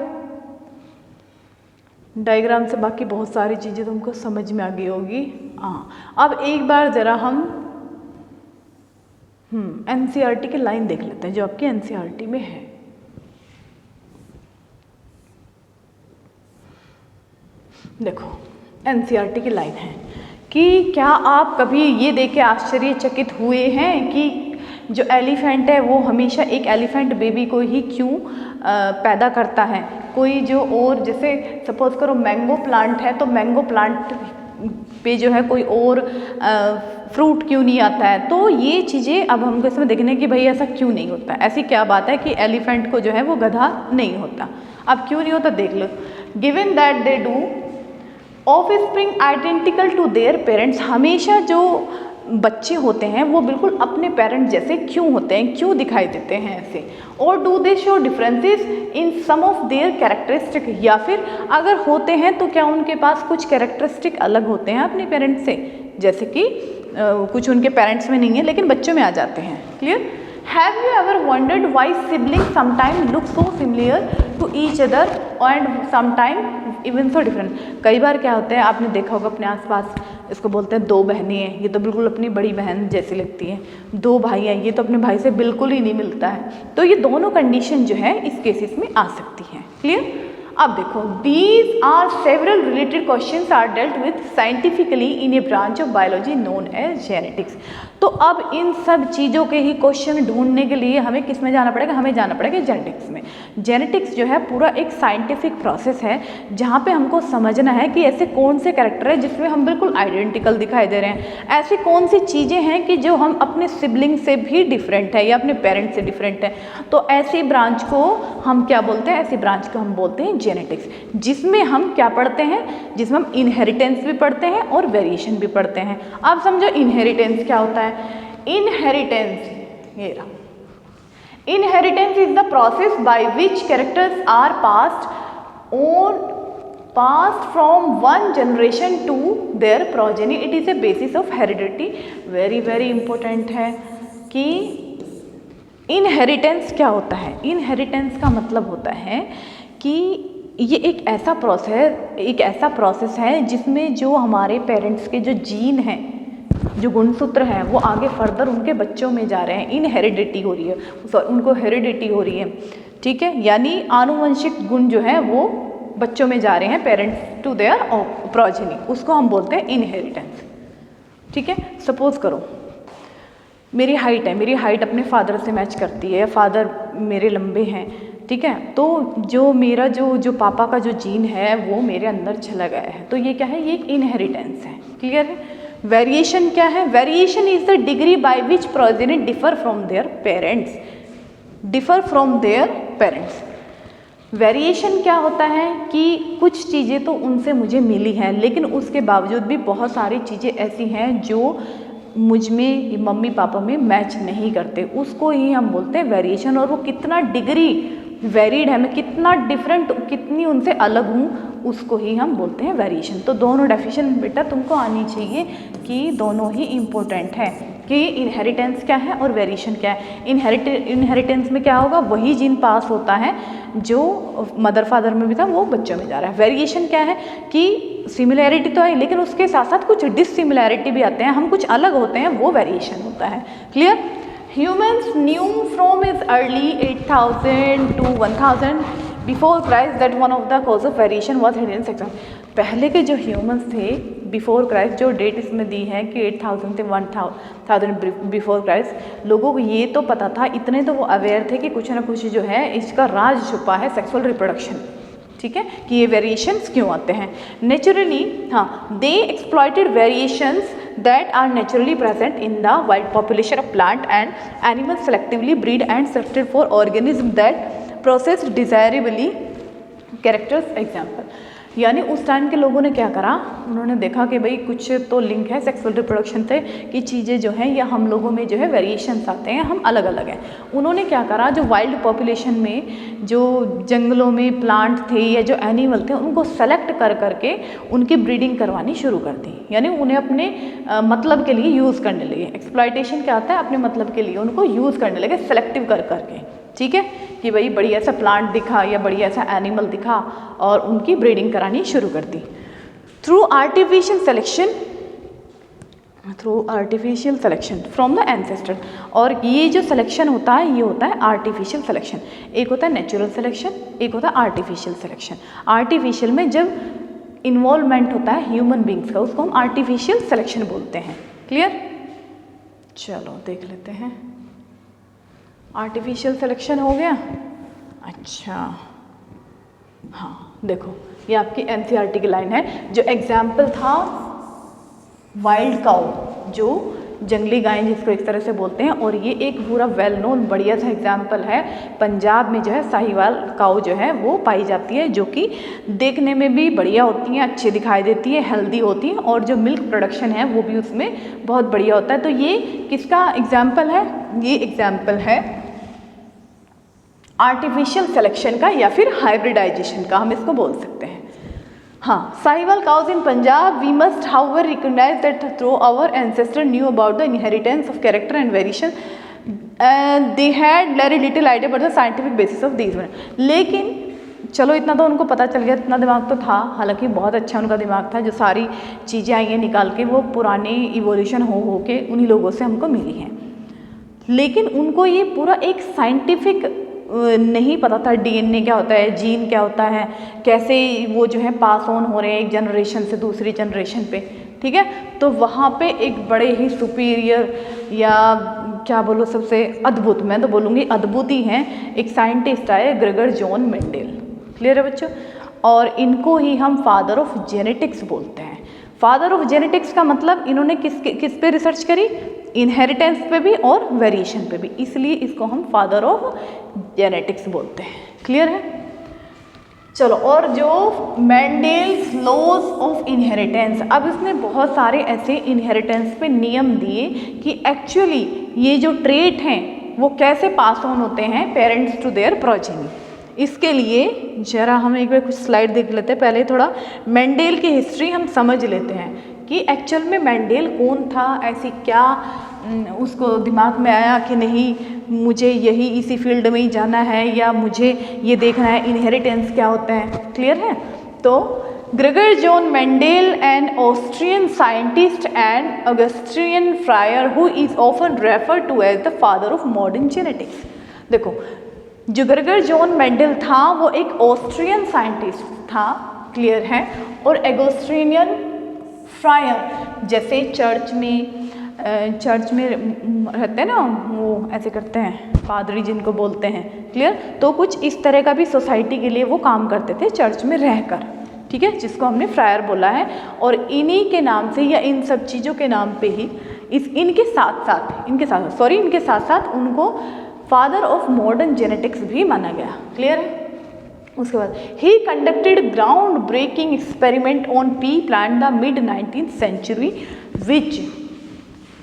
डायग्राम से। बाकी बहुत सारी चीज़ें तुमको समझ में आ गई होगी। हाँ, अब एक बार ज़रा हम एनसीईआरटी की लाइन देख लेते हैं जो आपकी एनसीईआरटी में है। देखो एनसीईआरटी की लाइन है कि क्या आप कभी ये देख के आश्चर्यचकित हुए हैं कि जो एलिफेंट है वो हमेशा एक एलिफेंट बेबी को ही क्यों पैदा करता है? कोई जो और जैसे सपोज करो मैंगो प्लांट है, तो मैंगो प्लांट पे जो है कोई और फ्रूट क्यों नहीं आता है? तो ये चीज़ें अब हमको इसमें देखने कि भाई ऐसा क्यों नहीं होता, ऐसी क्या बात है कि एलिफेंट को जो है वो गधा नहीं होता। अब क्यों नहीं होता देख लो। Given that they do offspring identical to their parents, हमेशा जो बच्चे होते हैं वो बिल्कुल अपने पेरेंट्स जैसे क्यों होते हैं, क्यों दिखाई देते हैं ऐसे? और do they show differences in some of their characteristic, या फिर अगर होते हैं तो क्या उनके पास कुछ कैरेक्टरिस्टिक अलग होते हैं अपने पेरेंट्स से, जैसे कि कुछ उनके पेरेंट्स में नहीं है लेकिन बच्चों में आ जाते हैं। Clear? Have you ever wondered why siblings sometime look so similar to each other and sometime even so different? कई बार क्या होता है, आपने देखा होगा अपने आसपास, इसको बोलते हैं दो बहनें हैं, ये तो बिल्कुल अपनी बड़ी बहन जैसी लगती हैं। दो भाई हैं, ये तो अपने भाई से बिल्कुल ही नहीं मिलता है। तो ये दोनों कंडीशन जो है इस केसेस में आ सकती हैं। क्लियर? अब देखो, these are several related questions are dealt with scientifically in a branch of biology known as genetics. तो अब इन सब चीज़ों के ही क्वेश्चन ढूंढने के लिए हमें किस में जाना पड़ेगा? हमें जाना पड़ेगा जेनेटिक्स में। जेनेटिक्स जो है पूरा एक साइंटिफिक प्रोसेस है जहाँ पे हमको समझना है कि ऐसे कौन से कैरेक्टर है जिसमें हम बिल्कुल आइडेंटिकल दिखाई दे रहे हैं, ऐसी कौन सी चीज़ें हैं कि जो हम अपने सिबलिंग से भी डिफरेंट है या अपने पेरेंट्स से डिफरेंट है। तो ऐसी ब्रांच को हम क्या बोलते हैं? ऐसी ब्रांच को हम बोलते हैं जेनेटिक्स, जिसमें हम क्या पढ़ते हैं? जिसमें हम इनहेरिटेंस भी पढ़ते हैं और वेरिएशन भी पढ़ते हैं। अब समझो इनहेरिटेंस क्या होता है। इनहेरिटेंस, ये रहा, inheritance is the process by which characters are passed from one generation to their progeny. It is a basis of heredity. very very important है कि इनहेरिटेंस क्या होता है। इनहेरिटेंस का मतलब होता है कि ये एक ऐसा प्रोसेस है जिसमें जो हमारे पेरेंट्स के जो जीन हैं, जो गुणसूत्र हैं, वो आगे फर्दर उनके बच्चों में जा रहे हैं। इनहेरिडिटी हो रही है, उनको हेरिडिटी हो रही है। ठीक है, यानी आनुवंशिक गुण जो है वो बच्चों में जा रहे हैं, पेरेंट्स टू देयर प्रोजेनी, उसको हम बोलते हैं इनहेरिटेंस। ठीक है, सपोज करो मेरी हाइट है, मेरी हाइट अपने फादर से मैच करती है, या फादर मेरे लंबे हैं। ठीक है, तो जो मेरा जो पापा का जो जीन है वो मेरे अंदर चला गया है, तो ये क्या है? ये एक इनहेरिटेंस है। क्लियर है? वेरिएशन क्या है? Variation is the degree by which progeny differ from their parents. Variation क्या होता है कि कुछ चीज़ें तो उनसे मुझे मिली हैं, लेकिन उसके बावजूद भी बहुत सारी चीज़ें ऐसी हैं जो मुझ में, मम्मी पापा में मैच नहीं करते, उसको ही हम बोलते हैं वेरिएशन। और वो कितना डिग्री वेरीड है, मैं कितना डिफरेंट, कितनी उनसे अलग हूँ, उसको ही हम बोलते हैं वेरिएशन। तो दोनों डेफिनेशन बेटा तुमको आनी चाहिए कि दोनों ही इम्पोर्टेंट है कि इनहेरिटेंस क्या है और वेरिएशन क्या है। इनहेरिटेंस में क्या होगा? वही जीन पास होता है जो मदर फादर में भी था, वो बच्चों में जा रहा है। वेरिएशन क्या है कि सिमिलैरिटी तो है लेकिन उसके साथ साथ कुछ डिससिमिलैरिटी भी आते हैं, हम कुछ अलग होते हैं, वो वेरिएशन होता है। Clear? Humans knew from as early 8000 to 1000 before Christ that one of the cause of variation was hidden section. पहले के जो ह्यूमंस थे बिफोर क्राइस्ट, जो डेट इसमें दी है कि 8000 से 1000 बिफोर क्राइस्ट, लोगों को ये तो पता था, इतने तो वो अवेयर थे कि कुछ ना कुछ जो है इसका राज छुपा है सेक्सुअल रिप्रोडक्शन, ठीक है, कि ये वेरिएशंस क्यों आते हैं। नेचुरली हाँ, they exploited variations that are naturally present in the wild population of plant and animals, selectively breed and selected for organisms that possess desirable characters. Example, यानी उस टाइम के लोगों ने क्या करा, उन्होंने देखा कि भाई कुछ तो लिंक है सेक्सुअल रिप्रोडक्शन से, कि चीज़ें जो हैं या हम लोगों में जो है वेरिएशंस आते हैं, हम अलग अलग हैं। उन्होंने क्या करा, जो वाइल्ड पॉपुलेशन में जो जंगलों में प्लांट थे या जो एनिमल थे उनको सेलेक्ट कर करके उनकी ब्रीडिंग करवानी शुरू कर दी, यानी उन्हें अपने मतलब के लिए यूज़ करने लगे। एक्सप्लॉयटेशन क्या होता है, अपने मतलब के लिए उनको यूज़ करने लगे सेलेक्टिव कर करके, ठीक है, कि भाई बढ़िया सा प्लांट दिखा या बढ़िया सा एनिमल दिखा और उनकी ब्रीडिंग करानी शुरू कर दी through artificial selection from the ancestor. और ये जो सिलेक्शन होता है ये होता है आर्टिफिशियल सिलेक्शन। एक होता है नेचुरल सिलेक्शन, एक होता है आर्टिफिशियल सिलेक्शन। आर्टिफिशियल में जब इन्वॉल्वमेंट होता है ह्यूमन बींग्स का, उसको हम आर्टिफिशियल सिलेक्शन बोलते हैं। क्लियर, चलो देख लेते हैं। आर्टिफिशियल सिलेक्शन हो गया। अच्छा हाँ, देखो ये आपकी एनसीईआरटी की लाइन है। जो एग्जाम्पल था वाइल्ड काउ, जो जंगली गाय जिसको एक तरह से बोलते हैं, और ये एक पूरा वेल नोन बढ़िया सा एग्जाम्पल है। पंजाब में जो है साहिवाल काउ जो है वो पाई जाती है, जो कि देखने में भी बढ़िया होती हैं, अच्छी दिखाई देती है, हेल्दी होती हैं, और जो मिल्क प्रोडक्शन है वो भी उसमें बहुत बढ़िया होता है। तो ये किसका एग्जाम्पल है, ये एग्जाम्पल है आर्टिफिशियल सिलेक्शन का या फिर हाइब्रिडाइजेशन का, हम इसको बोल सकते हैं। हाँ, Sahiwal cows in Punjab we must however recognise that through our ancestor knew about the inheritance of character and variation, they had very little idea about the scientific basis of these. लेकिन चलो इतना तो उनको पता चल गया, इतना दिमाग तो था, हालांकि बहुत अच्छा उनका दिमाग था, जो सारी चीज़ें आई हैं निकाल के वो पुरानी इवोल्यूशन हो के उन्हीं लोगों से हमको मिली हैं। लेकिन उनको ये पूरा एक साइंटिफिक नहीं पता था, डीएनए क्या होता है, जीन क्या होता है, कैसे वो जो है पास ऑन हो रहे हैं एक जनरेशन से दूसरी जनरेशन पे, ठीक है। तो वहाँ पे एक बड़े ही सुपीरियर या क्या बोलो सबसे अद्भुत, मैं तो बोलूँगी अद्भुत ही हैं, एक साइंटिस्ट आए ग्रेगर जॉन मेंडल। क्लियर है बच्चों, और इनको ही हम फादर ऑफ जेनेटिक्स बोलते हैं। फादर ऑफ जेनेटिक्स का मतलब इन्होंने किस पे रिसर्च करी, इनहेरिटेंस पे भी और वेरिएशन पे भी, इसलिए इसको हम फादर ऑफ जेनेटिक्स बोलते हैं। क्लियर है, चलो। और जो मेंडेल्स लॉज ऑफ इनहेरिटेंस, अब इसने बहुत सारे ऐसे इनहेरिटेंस पे नियम दिए कि एक्चुअली ये जो ट्रेट हैं वो कैसे पास ऑन होते हैं पेरेंट्स टू देयर प्रोजेनी। इसके लिए जरा हम एक बार कुछ स्लाइड देख लेते हैं, पहले थोड़ा मेंडेल की हिस्ट्री हम समझ लेते हैं कि एक्चुअल में मेंडेल कौन था, ऐसी क्या उसको दिमाग में आया कि नहीं मुझे यही इसी फील्ड में ही जाना है, या मुझे ये देखना है इनहेरिटेंस क्या होता है। क्लियर है, तो Gregor John Mendel an Austrian scientist and Augustinian friar who is often referred to as the father of modern genetics. देखो, जो ग्रेगर जॉन मेंडल था वो एक ऑस्ट्रियन साइंटिस्ट था, क्लियर है, और एगोस्ट्रियन फ्रायर, जैसे चर्च में रहते हैं ना, वो ऐसे करते हैं पादरी जिनको बोलते हैं। क्लियर, तो कुछ इस तरह का भी सोसाइटी के लिए वो काम करते थे चर्च में रहकर, ठीक है, जिसको हमने फ्रायर बोला है। और इन्हीं के नाम से या इन सब चीज़ों के नाम पे ही इनके साथ साथ उनको फादर ऑफ मॉडर्न जेनेटिक्स भी माना गया। क्लियर है, उसके बाद ही conducted ground breaking experiment on pea plant the mid 19th century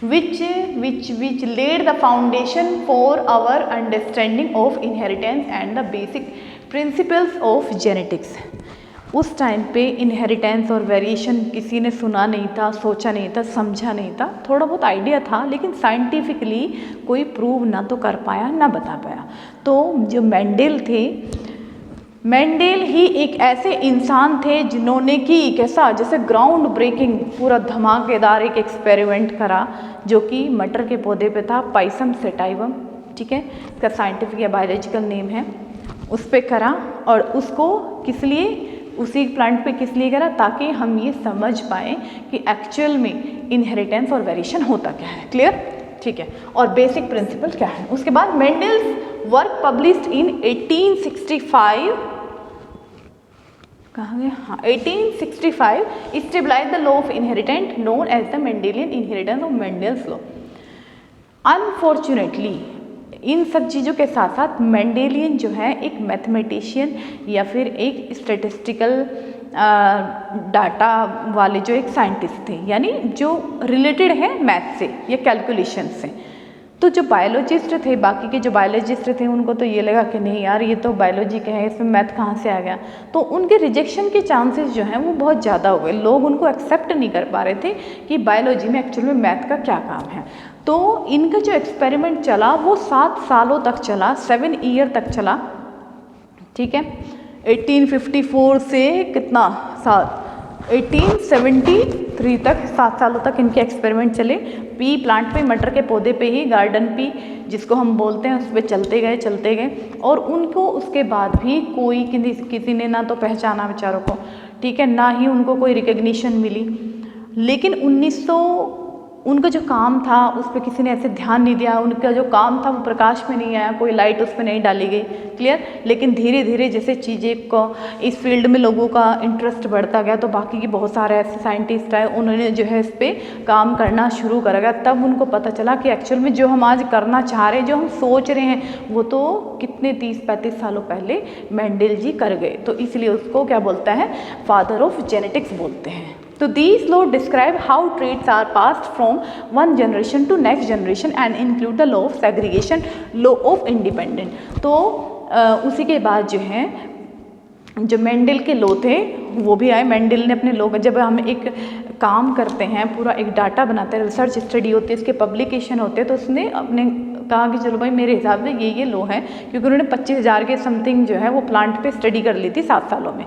which laid the foundation for our understanding of inheritance and the basic principles of genetics। उस time पे inheritance और वेरिएशन किसी ने सुना नहीं था, सोचा नहीं था, समझा नहीं था, थोड़ा बहुत आइडिया था, लेकिन साइंटिफिकली कोई प्रूव ना तो कर पाया ना बता पाया। तो जो मेंडेल थे, मेंडेल ही एक ऐसे इंसान थे जिन्होंने कि कैसा, जैसे ग्राउंड ब्रेकिंग पूरा धमाकेदार एक एक्सपेरिमेंट करा, जो कि मटर के पौधे पे था, पाइसम सेटाइवम, ठीक है, इसका साइंटिफिक या बायोलॉजिकल नेम है, उस पर करा। और उसको किस लिए, उसी प्लांट पे किस लिए करा, ताकि हम ये समझ पाएँ कि एक्चुअल में इनहेरिटेंस और वेरिएशन होता क्या है। क्लियर, ठीक है, और बेसिक प्रिंसिपल क्या है। उसके बाद मेंडल्स वर्क पब्लिश्ड इन 1865, कहाँ गया, हाँ 1865, stabilise the law of inheritance known as the Mendelian inheritance of Mendel's law. Unfortunately in सब चीज़ों के साथ साथ मेंडेलियन जो है एक मैथमेटिशियन या फिर एक स्टैटिस्टिकल डाटा वाले जो एक साइंटिस्ट थे, यानी जो रिलेटेड है मैथ से या कैलकुलेशन से। तो जो बायोलॉजिस्ट थे, बाकी के जो बायोलॉजिस्ट थे, उनको तो ये लगा कि नहीं यार ये तो बायोलॉजी का है, इसमें मैथ कहाँ से आ गया। तो उनके रिजेक्शन के चांसेस जो हैं वो बहुत ज़्यादा हो गए। लोग उनको एक्सेप्ट नहीं कर पा रहे थे कि बायोलॉजी में एक्चुअल में मैथ का क्या काम है। तो इनका जो एक्सपेरिमेंट चला वो 7 सालों तक चला, 7 ईयर तक चला, ठीक है। 1854 से कितना साल, 1873 तक 7 सालों तक इनके एक्सपेरिमेंट चले। पी प्लांट पे, मटर के पौधे पे ही, गार्डन पी जिसको हम बोलते हैं, उस पर चलते गए और उनको उसके बाद भी कोई किसी ने ना तो पहचाना बेचारों को, ठीक है, ना ही उनको कोई रिकग्निशन मिली। लेकिन उनका जो काम था उस पर किसी ने ऐसे ध्यान नहीं दिया। उनका जो काम था वो प्रकाश में नहीं आया, कोई लाइट उस पर नहीं डाली गई। क्लियर। लेकिन धीरे धीरे जैसे चीज़ें को इस फील्ड में लोगों का इंटरेस्ट बढ़ता गया, तो बाकी के बहुत सारे ऐसे साइंटिस्ट आए, उन्होंने जो है इस पर काम करना शुरू कर गया। तब उनको पता चला कि एक्चुअल में जो हम आज करना चाह रहे हैं, जो हम सोच रहे हैं, वो तो कितने 30-35 सालों पहले मेंडल जी कर गए। तो इसलिए उसको क्या बोलता है, फादर ऑफ जेनेटिक्स बोलते हैं। तो these law describe how traits are passed from one generation to next generation and include the law of segregation, law of independent। तो उसी के बाद जो है जो मेंडल के लॉ थे वो भी आए। मेंडल ने अपने लॉ, जब हम एक काम करते हैं, पूरा एक डाटा बनाते हैं, रिसर्च स्टडी होती है, इसके पब्लिकेशन होते हैं, तो उसने अपने कहा कि चलो भाई मेरे हिसाब से ये लॉ है, क्योंकि उन्होंने 25,000 के समथिंग जो है वो प्लांट पे स्टडी कर ली थी 7 सालों में।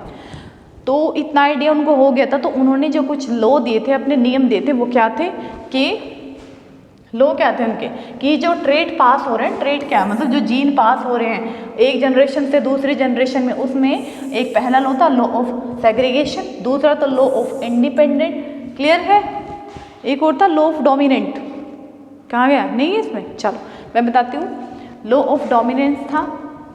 तो इतना आइडिया उनको हो गया था। तो उन्होंने जो कुछ लॉ दिए थे, अपने नियम दिए थे, वो क्या थे कि लॉ क्या थे उनके, कि जो ट्रेट पास हो रहे हैं, ट्रेट क्या मतलब जो जीन पास हो रहे हैं एक जनरेशन से दूसरी जनरेशन में, उसमें एक पहला लॉ था लॉ ऑफ सेग्रीगेशन, दूसरा तो लॉ ऑफ इंडिपेंडेंट। क्लियर है। एक और था लॉ ऑफ डोमिनेंट, कहाँ गया, नहीं है इसमें, चलो मैं बताती हूँ। लॉ ऑफ डोमिनेंस था,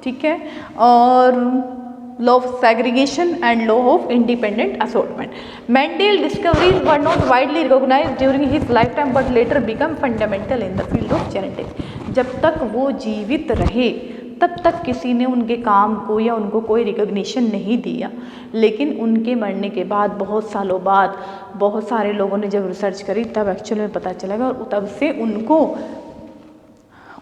ठीक है, और law of segregation and law of independent assortment. Mendel discoveries were not widely recognized during his lifetime but later become fundamental in the field of genetics. जब तक वो जीवित रहे तब तक किसी ने उनके काम को या उनको कोई रिकग्निशन नहीं दिया, लेकिन उनके मरने के बाद बहुत सालों बाद बहुत सारे लोगों ने जब रिसर्च करी तब एक्चुअल में पता चलेगा, और तब से उनको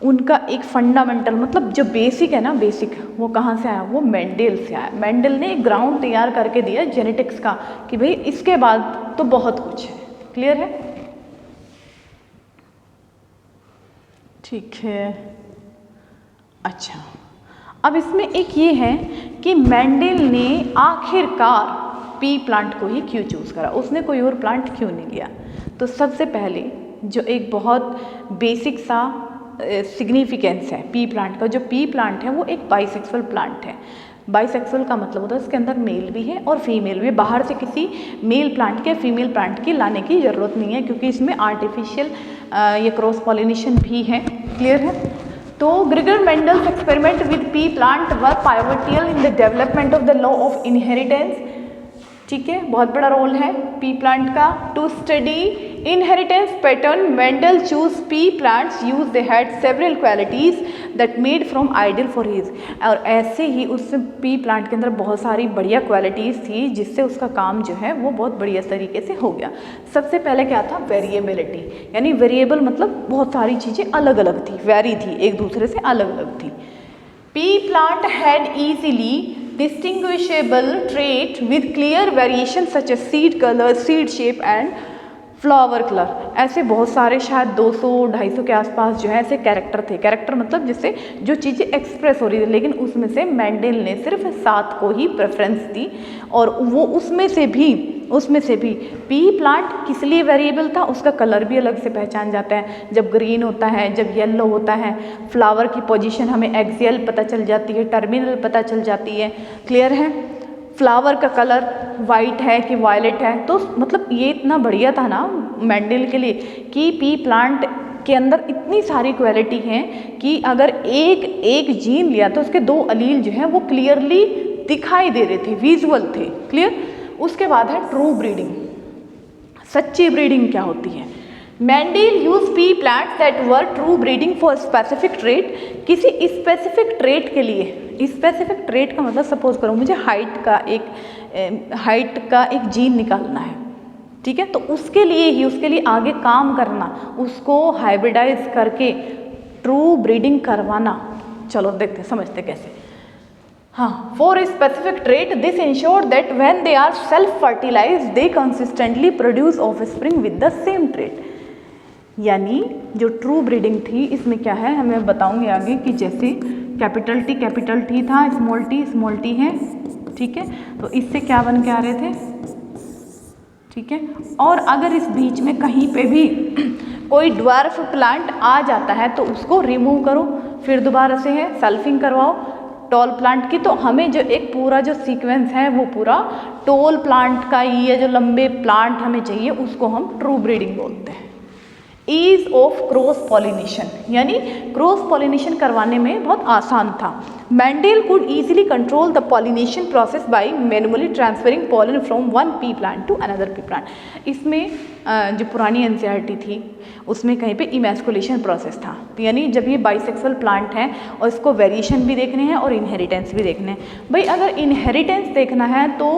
उनका एक फंडामेंटल मतलब जो बेसिक है ना, बेसिक वो कहाँ से आया, वो मेंडल से आया। मेंडल ने एक ग्राउंड तैयार करके दिया जेनेटिक्स का कि भाई इसके बाद तो बहुत कुछ है। क्लियर है, ठीक है। अच्छा, अब इसमें एक ये है कि मेंडल ने आखिरकार पी प्लांट को ही क्यों चूज़ करा, उसने कोई और प्लांट क्यों नहीं लिया। तो सबसे पहले जो एक बहुत बेसिक सा सिग्निफिकेंस है पी प्लांट का, जो पी प्लांट है वो एक बाइसेक्सुअल प्लांट है। बाइसेक्सुअल का मतलब होता है इसके अंदर मेल भी है और फीमेल भी। बाहर से किसी मेल प्लांट के फीमेल प्लांट की लाने की ज़रूरत नहीं है, क्योंकि इसमें आर्टिफिशियल ये क्रॉस पॉलिनेशन भी है। क्लियर है। तो Gregor Mendel's experiment with pea plant were pivotal in the development of the law of inheritance. ठीक है, बहुत बड़ा रोल है पी प्लांट का। To study inheritance pattern Mendel chose pea plants use they had several qualities that made from ideal for his. और ऐसे ही उस P plant के अंदर बहुत सारी बढ़िया क्वालिटीज़ थी जिससे उसका काम जो है वो बहुत बढ़िया तरीके से हो गया। सबसे पहले क्या था, वेरिएबिलिटी, यानी वेरिएबल मतलब बहुत सारी चीज़ें अलग अलग थी, वेरी थी, एक दूसरे से अलग अलग थी। P plant had easily distinguishable trait with clear variation such as seed color, seed shape and flower colour. ऐसे बहुत सारे शायद 200-250 के आसपास जो है ऐसे कैरेक्टर थे। कैरेक्टर मतलब जिससे जो चीज़ें एक्सप्रेस हो रही थी, लेकिन उसमें से मेंडल ने सिर्फ 7 को ही प्रेफरेंस दी। और वो उसमें से भी पी प्लांट किस लिए वेरिएबल था, उसका कलर भी अलग से पहचान जाता है। जब ग्रीन होता है, जब येलो होता है, फ्लावर की पोजीशन हमें एक्सियल पता चल जाती है, टर्मिनल पता चल जाती है। क्लियर है। फ्लावर का कलर वाइट है कि वायलेट है। तो मतलब ये इतना बढ़िया था ना मेंडल के लिए कि पी प्लांट के अंदर इतनी सारी क्वालिटी हैं कि अगर एक जीन लिया तो उसके 2 अलील जो हैं वो क्लियरली दिखाई दे रहे थे, विजुअल थे। क्लियर। उसके बाद है ट्रू ब्रीडिंग। सच्ची ब्रीडिंग क्या होती है? Mendel use P plants that were true breeding for specific trait. किसी स्पेसिफिक ट्रेट के लिए, स्पेसिफिक ट्रेट का मतलब सपोज करो मुझे हाइट का एक जीन निकालना है, ठीक है, तो उसके लिए आगे काम करना, उसको हाइब्रिडाइज करके ट्रू ब्रीडिंग करवाना। चलो देखते समझते कैसे। हाँ, for a specific trait this ensure that when they are self fertilize they consistently produce offspring with the same trait. यानी जो ट्रू ब्रीडिंग थी इसमें क्या है, हमें बताऊंगी आगे कि जैसे कैपिटल टी था, स्मॉल टी है, ठीक है, तो इससे क्या बन के आ रहे थे, ठीक है। और अगर इस बीच में कहीं पे भी कोई ड्वार्फ प्लांट आ जाता है तो उसको रिमूव करो, फिर दोबारा से है सेल्फिंग करवाओ टॉल प्लांट की। तो हमें जो एक पूरा जो सीक्वेंस है वो पूरा टॉल प्लांट का, ये जो लंबे प्लांट हमें चाहिए उसको हम ट्रू ब्रीडिंग बोलते हैं। ईज ऑफ क्रॉस पॉलिनेशन, यानी क्रॉस पॉलिनेशन करवाने में बहुत आसान था। Mendel could easily control the pollination process by manually transferring pollen from one pea plant to another pea plant. इसमें जो पुरानी एनसीईआरटी थी उसमें कहीं पे इमैस्कुलेशन प्रोसेस था, यानी जब ये बाइसेक्सुअल प्लांट है और इसको वेरिएशन भी देखने हैं और इनहेरिटेंस भी देखने हैं। भाई अगर इनहेरिटेंस देखना है तो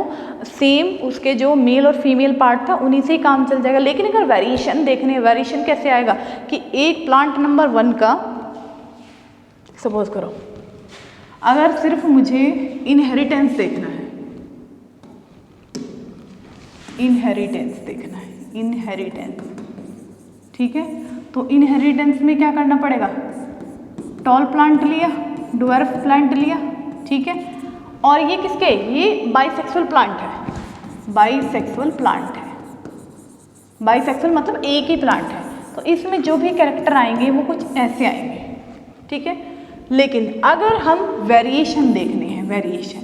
सेम उसके जो मेल और फीमेल पार्ट था उन्हीं से ही काम चल जाएगा, लेकिन अगर वेरिएशन देखने हैं, वेरिएशन कैसे आएगा कि एक प्लांट नंबर 1 का सपोज करो, अगर सिर्फ मुझे इनहेरिटेंस देखना है, इनहेरिटेंस, ठीक है, तो इनहेरिटेंस में क्या करना पड़ेगा, टॉल प्लांट लिया, ड्वार्फ प्लांट लिया, ठीक है, और ये किसके, ये बाइसेक्सुअल प्लांट है, बाइसेक्सुअल मतलब एक ही प्लांट है, तो इसमें जो भी कैरेक्टर आएंगे वो कुछ ऐसे आएंगे, ठीक है। लेकिन अगर हम वेरिएशन देखने हैं, वेरिएशन,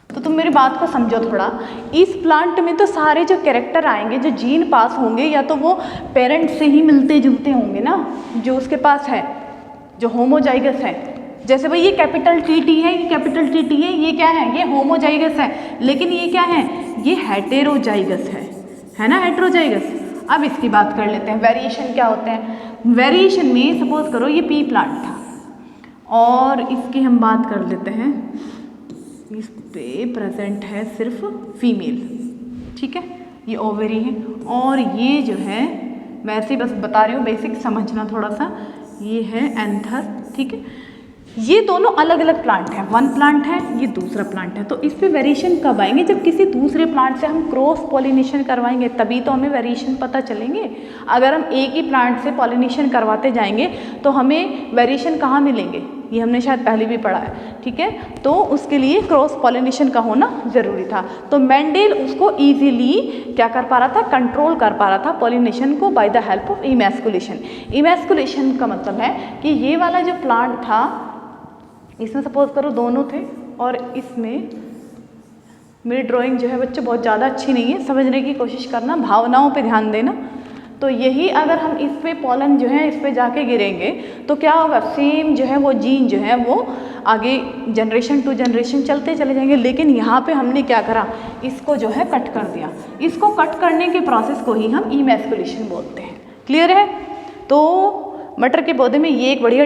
तो तुम मेरी बात को समझो थोड़ा। इस प्लांट में तो सारे जो कैरेक्टर आएंगे, जो जीन पास होंगे, या तो वो पेरेंट से ही मिलते जुलते होंगे ना, जो उसके पास है, जो होमोजाइगस है। जैसे भाई ये कैपिटल टी है, ये कैपिटल टी है, ये क्या है, ये होमोजाइगस है, लेकिन ये क्या है, ये हेटेरोजाइगस है ना, हेटेरोजाइगस। अब इसकी बात कर लेते हैं, वेरिएशन क्या होते हैं। वेरिएशन में सपोज करो ये पी प्लांट था और इसकी हम बात कर लेते हैं, इस पे प्रेजेंट है सिर्फ फीमेल, ठीक है, ये ओवरी है, और ये जो है वैसे बस बता रही हूँ, बेसिक समझना थोड़ा सा, ये है एंथर, ठीक है। ये दोनों अलग अलग प्लांट हैं, वन प्लांट है, ये दूसरा प्लांट है। तो इस पे वेरिएशन कब आएंगे, जब किसी दूसरे प्लांट से हम क्रॉस पॉलिनेशन करवाएंगे, तभी तो हमें वेरिएशन पता चलेंगे। अगर हम एक ही प्लांट से पॉलिनेशन करवाते जाएंगे तो हमें वेरिएशन कहाँ मिलेंगे, ये हमने शायद पहले भी पढ़ा है, ठीक है। तो उसके लिए क्रॉस पॉलिनेशन का होना ज़रूरी था। तो मेंडल उसको ईजिली क्या कर पा रहा था, कंट्रोल कर पा रहा था पॉलिनेशन को by the help of emasculation. Emasculation का मतलब है कि ये वाला जो प्लांट था, इसमें सपोज करो दोनों थे, और इसमें मेरी ड्राइंग जो है बच्चों बहुत ज़्यादा अच्छी नहीं है, समझने की कोशिश करना, भावनाओं पे ध्यान देना। तो यही अगर हम इस पे पॉलन जो है इस पे जाके गिरेंगे तो क्या होगा, सेम जो है वो जीन जो है वो आगे जनरेशन टू जनरेशन चलते चले जाएंगे। लेकिन यहाँ पे हमने क्या करा, इसको जो है कट कर दिया। इसको कट करने के प्रोसेस को ही हम इमैस्कुलेशन बोलते हैं। क्लियर है। तो मटर के पौधे में ये एक बढ़िया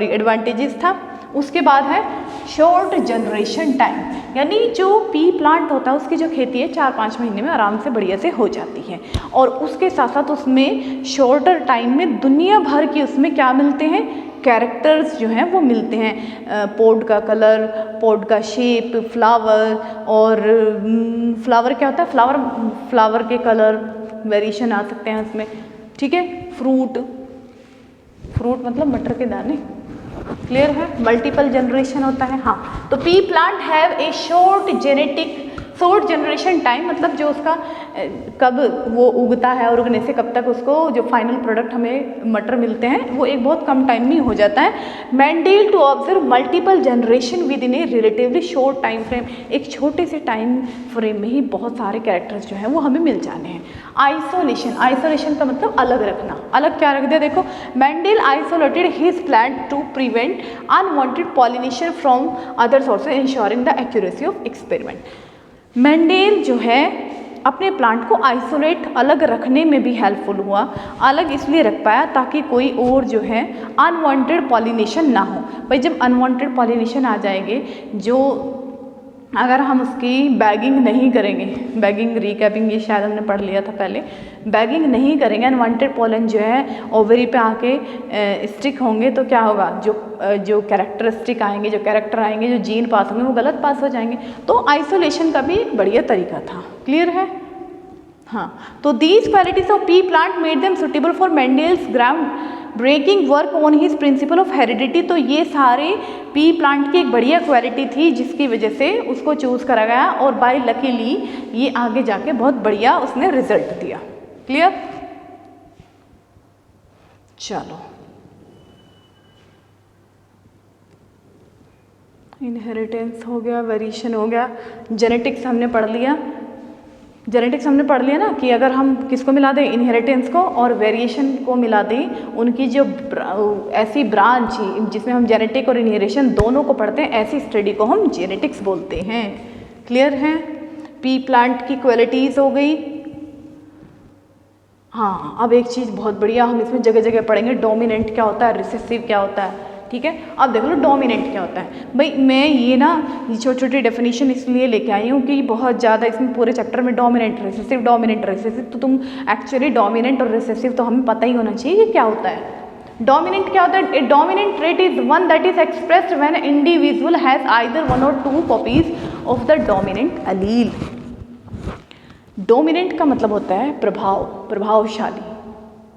एडवांटेजेस था। उसके बाद है शॉर्ट जनरेशन टाइम, यानी जो पी प्लांट होता है उसकी जो खेती है 4-5 महीने में आराम से बढ़िया से हो जाती है। और उसके साथ साथ उसमें शॉर्टर टाइम में दुनिया भर की उसमें क्या मिलते हैं, कैरेक्टर्स जो हैं वो मिलते हैं। पॉड का कलर, पॉड का शेप, फ्लावर, और फ्लावर क्या होता है, फ्लावर के कलर वेरिएशन आ सकते हैं उसमें, ठीक है। फ्रूट मतलब मटर के दाने। क्लियर है। मल्टीपल जनरेशन होता है। हाँ, तो P plant have a short genetic short generation time मतलब जो उसका कब वो उगता है और उगने से कब तक उसको जो फाइनल प्रोडक्ट हमें मटर मिलते हैं वो एक बहुत कम टाइम में हो जाता है। Mendel to observe multiple generation within a relatively short time frame, एक छोटे से टाइम फ्रेम में ही बहुत सारे कैरेक्टर्स जो हैं वो हमें मिल जाने हैं। आइसोलेशन, आइसोलेशन का मतलब अलग रखना, अलग क्या रख दिया देखो, Mendel isolated his plant to prevent unwanted pollination from other sources ensuring the accuracy of experiment. Mendel जो है अपने प्लांट को आइसोलेट अलग रखने में भी हेल्पफुल हुआ, अलग इसलिए रख पाया ताकि कोई और जो है अनवांटेड पॉलिनेशन ना हो। भाई जब अनवांटेड पॉलिनेशन आ जाएंगे, जो अगर हम उसकी बैगिंग नहीं करेंगे, बैगिंग रिकैपिंग ये शायद हमने पढ़ लिया था पहले, बैगिंग नहीं करेंगे, अनवांटेड पॉलन जो है ओवरी पे आके स्टिक होंगे तो क्या होगा, जो कैरेक्टरिस्टिक आएंगे, जो कैरेक्टर आएंगे, जो जीन पास होंगे वो गलत पास हो जाएंगे। तो आइसोलेशन का भी एक बढ़िया तरीका था। क्लियर है? हाँ, तो these qualities of pea plant made them suitable for Mendel's ground breaking work on his principle of heredity. तो ये सारे पी प्लांट की एक बढ़िया क्वालिटी थी जिसकी वजह से उसको चूज़ करा गया और बाय लकीली ये आगे जाके बहुत बढ़िया उसने रिजल्ट दिया। क्लियर? चलो, इनहेरिटेंस हो गया, वेरिएशन हो गया, जेनेटिक्स हमने पढ़ लिया। जेनेटिक्स हमने पढ़ लिया ना कि अगर हम किसको मिला दें, इनहेरिटेंस को और वेरिएशन को मिला दें, उनकी जो ऐसी ब्रांच जिसमें हम जेनेटिक और इनहेरिटेशन दोनों को पढ़ते हैं, ऐसी स्टडी को हम जेनेटिक्स बोलते हैं। क्लियर है? पी प्लांट की क्वालिटीज़ हो गई। हाँ, अब एक चीज़ बहुत बढ़िया हम इसमें जगह जगह पढ़ेंगे, डोमिनेंट क्या होता है, रिसेसिव क्या होता है। ठीक है, अब देख लो डोमिनेंट क्या होता है। भाई मैं ये ना छोटी छोटी डेफिनेशन इसलिए लेके आई हूँ कि बहुत ज़्यादा इसमें पूरे चैप्टर में डोमिनेंट रिसेसिव, तो तुम एक्चुअली डोमिनेंट और रिसेसिव तो हमें पता ही होना चाहिए कि क्या होता है। डोमिनेंट क्या होता है? A dominant trait is one that is expressed when individual has either one or two copies of the dominant allele. Dominant का मतलब होता है प्रभावशाली।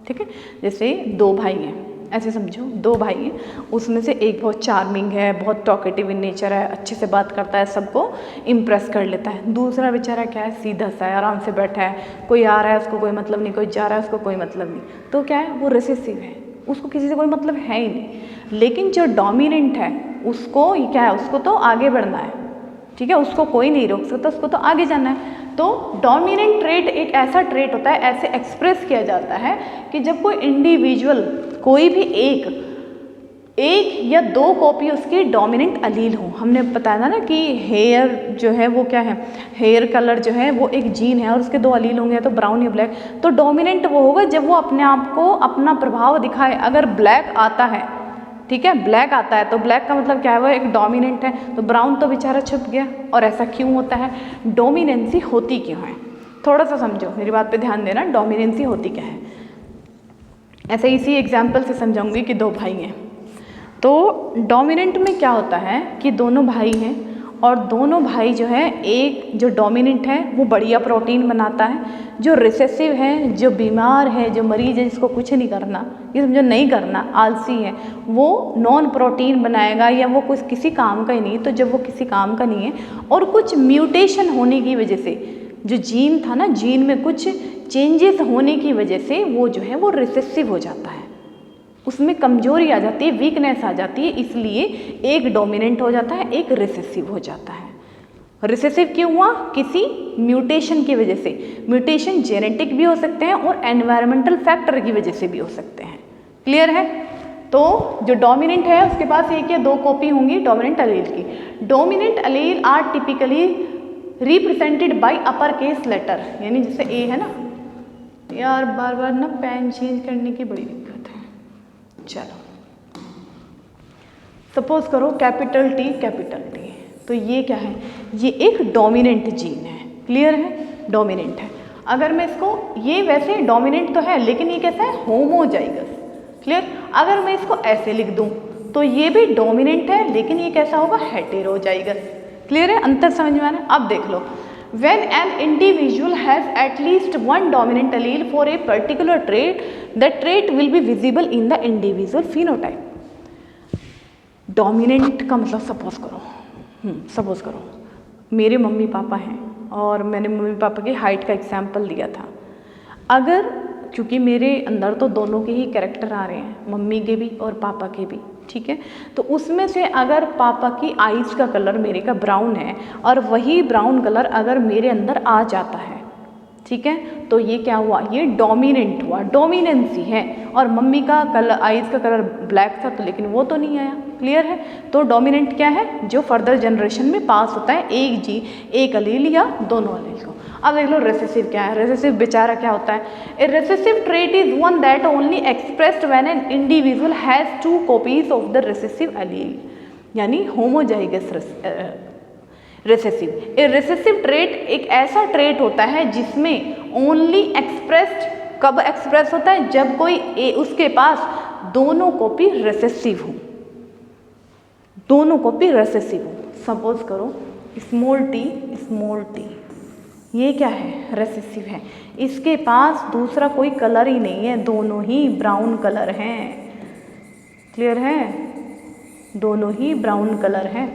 ठीक है, जैसे दो भाई हैं, ऐसे समझो, दो भाई हैं, उसमें से एक बहुत चार्मिंग है, बहुत टॉकेटिव इन नेचर है, अच्छे से बात करता है, सबको इम्प्रेस कर लेता है। दूसरा बेचारा क्या है, सीधा सा है, आराम से बैठा है, कोई आ रहा है उसको कोई मतलब नहीं, कोई जा रहा है उसको कोई मतलब नहीं। तो क्या है, वो रिसेसिव है, उसको किसी से कोई मतलब है ही नहीं। लेकिन जो डोमिनेंट है उसको क्या है, उसको तो आगे बढ़ना है। ठीक है, उसको कोई नहीं रोक सकता, उसको तो आगे जाना है। तो डोमिनेंट ट्रेट एक ऐसा ट्रेट होता है, ऐसे एक्सप्रेस किया जाता है कि जब कोई इंडिविजुअल, कोई भी एक या दो कॉपी उसकी डोमिनेंट अलील हो। हमने बताया था ना कि हेयर जो है वो क्या है, हेयर कलर जो है वो एक जीन है और उसके दो अलील होंगे, तो ब्राउन या ब्लैक। तो डोमिनेंट वो होगा जब वो अपने आप को अपना प्रभाव दिखाए। अगर ब्लैक आता है, ठीक है, ब्लैक आता है तो ब्लैक का मतलब क्या है, वो एक डोमिनेंट है, तो ब्राउन तो बेचारा छुप गया। और ऐसा क्यों होता है, डोमिनेंसी होती क्यों है, थोड़ा सा समझो, मेरी बात पे ध्यान देना। डोमिनेंसी होती क्या है, ऐसे इसी एग्जाम्पल से समझाऊंगी कि दो भाई हैं। तो डोमिनेंट में क्या होता है कि दोनों भाई हैं और दोनों भाई जो है, एक जो डोमिनेंट है वो बढ़िया प्रोटीन बनाता है, जो रिसेसिव है, जो बीमार है, जो मरीज है, जिसको कुछ नहीं करना, ये समझो नहीं करना, आलसी है, वो नॉन प्रोटीन बनाएगा या वो कुछ किसी काम का ही नहीं। तो जब वो किसी काम का नहीं है और कुछ म्यूटेशन होने की वजह से, जो जीन था ना, जीन में कुछ चेंजेस होने की वजह से वो जो है वो रिसेसिव हो जाता है, उसमें कमजोरी आ जाती है, वीकनेस आ जाती है, इसलिए एक डोमिनेंट हो जाता है, एक रिसेसिव हो जाता है। रिसेसिव क्यों हुआ, किसी म्यूटेशन की वजह से। म्यूटेशन जेनेटिक भी हो सकते हैं और एनवायरमेंटल फैक्टर की वजह से भी हो सकते हैं। क्लियर है? तो जो डोमिनेंट है उसके पास एक या दो कॉपी होंगी डोमिनेंट अलील की। Dominant allele are typically represented by upper case letter, यानी जैसे ए है ना, यार बार बार ना पेन चेंज करने की बड़ी दिक्कत है। चलो, सपोज करो कैपिटल टी, तो ये क्या है, ये एक डोमिनेंट जीन है। क्लियर है? डोमिनेंट है। अगर मैं इसको, ये वैसे डोमिनेंट तो है लेकिन ये कैसा है, होमोजाइगस। क्लियर? अगर मैं इसको ऐसे लिख दूं तो ये भी डोमिनेंट है लेकिन ये कैसा होगा, हेटेरोजाइगस। क्लियर है? अंतर समझ में आ रहा है? अब देख लो, when an individual has at least one dominant allele for a particular trait, that trait will be visible in the individual phenotype. Dominant का मतलब सपोज करो मेरे मम्मी पापा हैं, और मैंने मम्मी पापा की हाइट का एग्जाम्पल दिया था। अगर क्योंकि मेरे अंदर तो दोनों के ही कैरेक्टर आ रहे हैं, मम्मी के भी और पापा के भी, ठीक है, तो उसमें से अगर पापा की आईज का कलर मेरे का ब्राउन है और वही ब्राउन कलर अगर मेरे अंदर आ जाता है, ठीक है, तो ये क्या हुआ, ये डोमिनेंट हुआ, डोमिनेंसी है। और मम्मी का कलर, आईज का कलर ब्लैक था तो लेकिन वो तो नहीं आया, क्लियर है। तो डोमिनेंट क्या है, जो फर्दर जनरेशन में पास होता है, एक जी एक अलील या दोनों अलील को। अब देख लो रेसेसिव क्या है। रेसेसिव बेचारा क्या होता है, a recessive trait is one that only expressed when an individual has 2 copies of the recessive allele, यानी homozygous recessive. A recessive trait एक ऐसा ट्रेट होता है जिसमें ओनली एक्सप्रेस्ड, कब एक्सप्रेस होता है, जब कोई उसके पास दोनों कॉपी रेसेसिव हो, दोनों कॉपी रेसेसिव हो। सपोज करो स्मॉल टी, ये क्या है, रेसेसिव है, इसके पास दूसरा कोई कलर ही नहीं है, दोनों ही ब्राउन कलर हैं, क्लियर है, दोनों ही ब्राउन कलर हैं,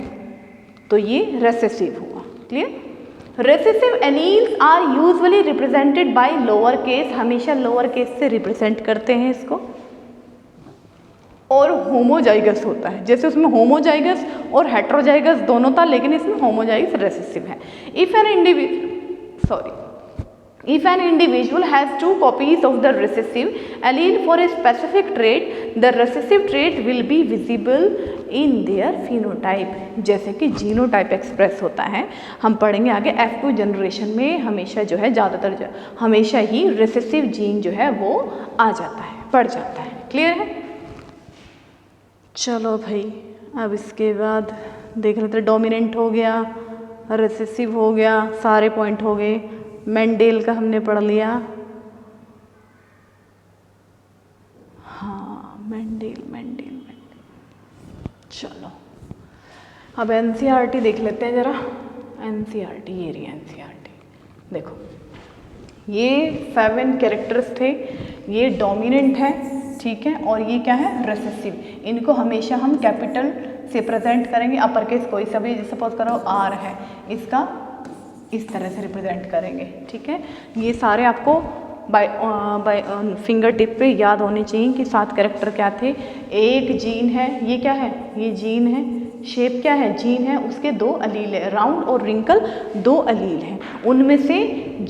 तो ये रेसेसिव हुआ, clear. Recessive alleles are usually represented by lower case, हमेशा लोअर केस से रिप्रेजेंट करते हैं इसको। और होमोजाइगस होता है, जैसे उसमें होमोजाइगस और हेट्रोजाइगस दोनों था, लेकिन इसमें होमोजाइगस रेसेसिव है। If an individual has 2 copies of the recessive allele for a specific trait, the recessive trait will be visible in their phenotype। जैसे कि जीनोटाइप एक्सप्रेस होता है, हम पढ़ेंगे आगे F2 जनरेशन में हमेशा जो है ज़्यादातर हमेशा ही रेसेसिव जीन जो है वो आ जाता है, बढ़ जाता है, क्लियर है। चलो भाई, अब इसके बाद देख लेते हैं, डोमिनेंट हो गया, रेसेसिव हो गया, सारे पॉइंट हो गए। मेंडेल का हमने पढ़ लिया, हाँ मेंडेल। चलो अब एनसीईआरटी देख लेते हैं जरा। एनसीईआरटी, ये रही एनसीईआरटी, देखो ये 7 कैरेक्टर्स थे, ये डोमिनेंट है, ठीक है, और ये क्या है, रेसेसिव। इनको हमेशा हम कैपिटल से प्रेजेंट करेंगे, अपर केस कोई सा भी, सपोज करो आर है, इसका इस तरह से रिप्रेजेंट करेंगे, ठीक है। ये सारे आपको बाय फिंगर टिप पे याद होने चाहिए कि 7 कैरेक्टर क्या थे। एक जीन है, ये क्या है, ये जीन है, शेप क्या है, जीन है, उसके 2 अलील है, राउंड और रिंकल 2 अलील हैं, उनमें से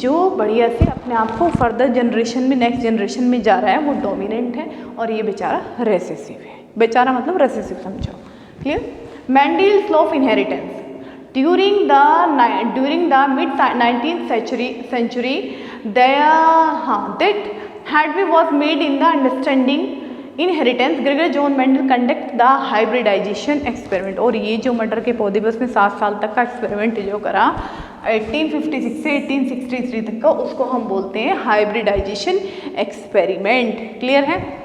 जो बढ़िया से अपने आप को फर्दर जनरेशन में, नेक्स्ट जनरेशन में जा रहा है वो डोमिनेंट है, और ये बेचारा रेसेसिव है। बेचारा मतलब रेसेसिव समझो, clear. Mendel's law of inheritance. During the mid 19th century, that headway was made in the understanding inheritance. Gregory John Mendel conduct the hybridization experiment। और ये जो मटर के पौधे पे उसने 7 साल तक का एक्सपेरिमेंट जो करा 1856 से 1863 तक का, उसको हम बोलते हैं हाइब्रिडाइजेशन एक्सपेरिमेंट, क्लियर है।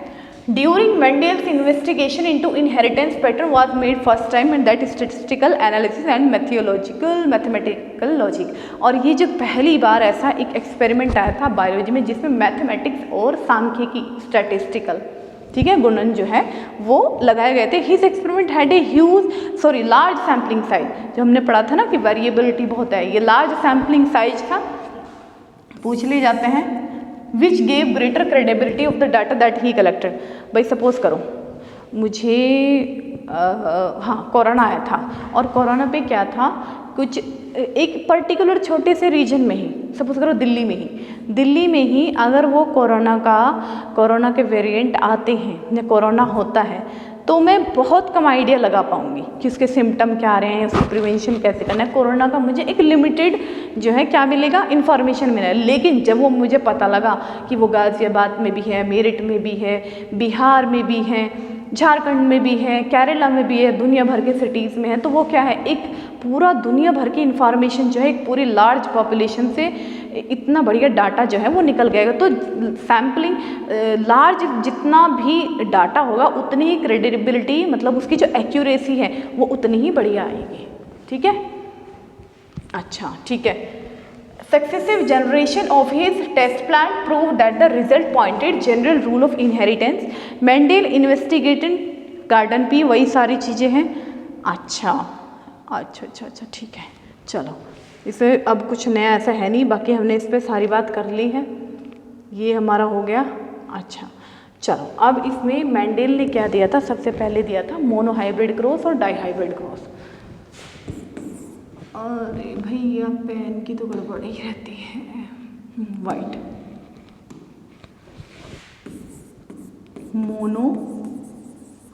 During Mendel's investigation into inheritance pattern was made first time, and that is statistical analysis and mathematical logic। और ये जो पहली बार ऐसा एक एक्सपेरिमेंट आया था बायोलॉजी में जिसमें मैथमेटिक्स और सांख्यिकी, स्टैटिस्टिकल, ठीक है, गुणन जो है वो लगाए गए थे। His experiment had a large sampling size. जो हमने पढ़ा था ना कि वेरिएबिलिटी बहुत है, ये लार्ज सैम्पलिंग साइज था, पूछ लिए जाते हैं। Which gave greater credibility of the data that he collected. भाई सपोज करो मुझे कोरोना आया था, और कोरोना पे क्या था, कुछ एक पर्टिकुलर छोटे से रीजन में ही, सपोज करो दिल्ली में ही अगर वो कोरोना के वेरिएंट आते हैं या कोरोना होता है, तो मैं बहुत कम आइडिया लगा पाऊँगी कि उसके सिम्टम क्या आ रहे हैं, उसकी प्रिवेंशन कैसे करना है। कोरोना का मुझे एक लिमिटेड जो है क्या मिलेगा, इन्फॉर्मेशन मिलेगा। लेकिन जब वो मुझे पता लगा कि वो गाज़ियाबाद में भी है, मेरठ में भी है, बिहार में भी है, झारखंड में भी है, केरला में भी है, दुनिया भर के सिटीज़ में है, तो वो क्या है, एक पूरा दुनिया भर की इन्फॉर्मेशन जो है एक पूरी लार्ज पॉपुलेशन से इतना बढ़िया डाटा जो है वो निकल गएगा। तो सैम्पलिंग लार्ज जितना भी डाटा होगा उतनी ही क्रेडिबिलिटी, मतलब उसकी जो एक्यूरेसी है वो उतनी ही बढ़िया आएगी, ठीक है। अच्छा ठीक है। Successive generation of his test plan proved that the result pointed general rule of inheritance. Mendel investigated garden वही सारी चीज़ें हैं। अच्छा ठीक है, चलो इसे अब कुछ नया ऐसा है नहीं, बाकी हमने इस पर सारी बात कर ली है। ये हमारा हो गया। अच्छा चलो, अब इसमें मेंडेल ने क्या दिया था, सबसे पहले दिया था मोनोहाइब्रिड क्रॉस और डाईहाइब्रिड क्रॉस। अरे भैया पेन की तो गड़बड़ ही रहती है। White mono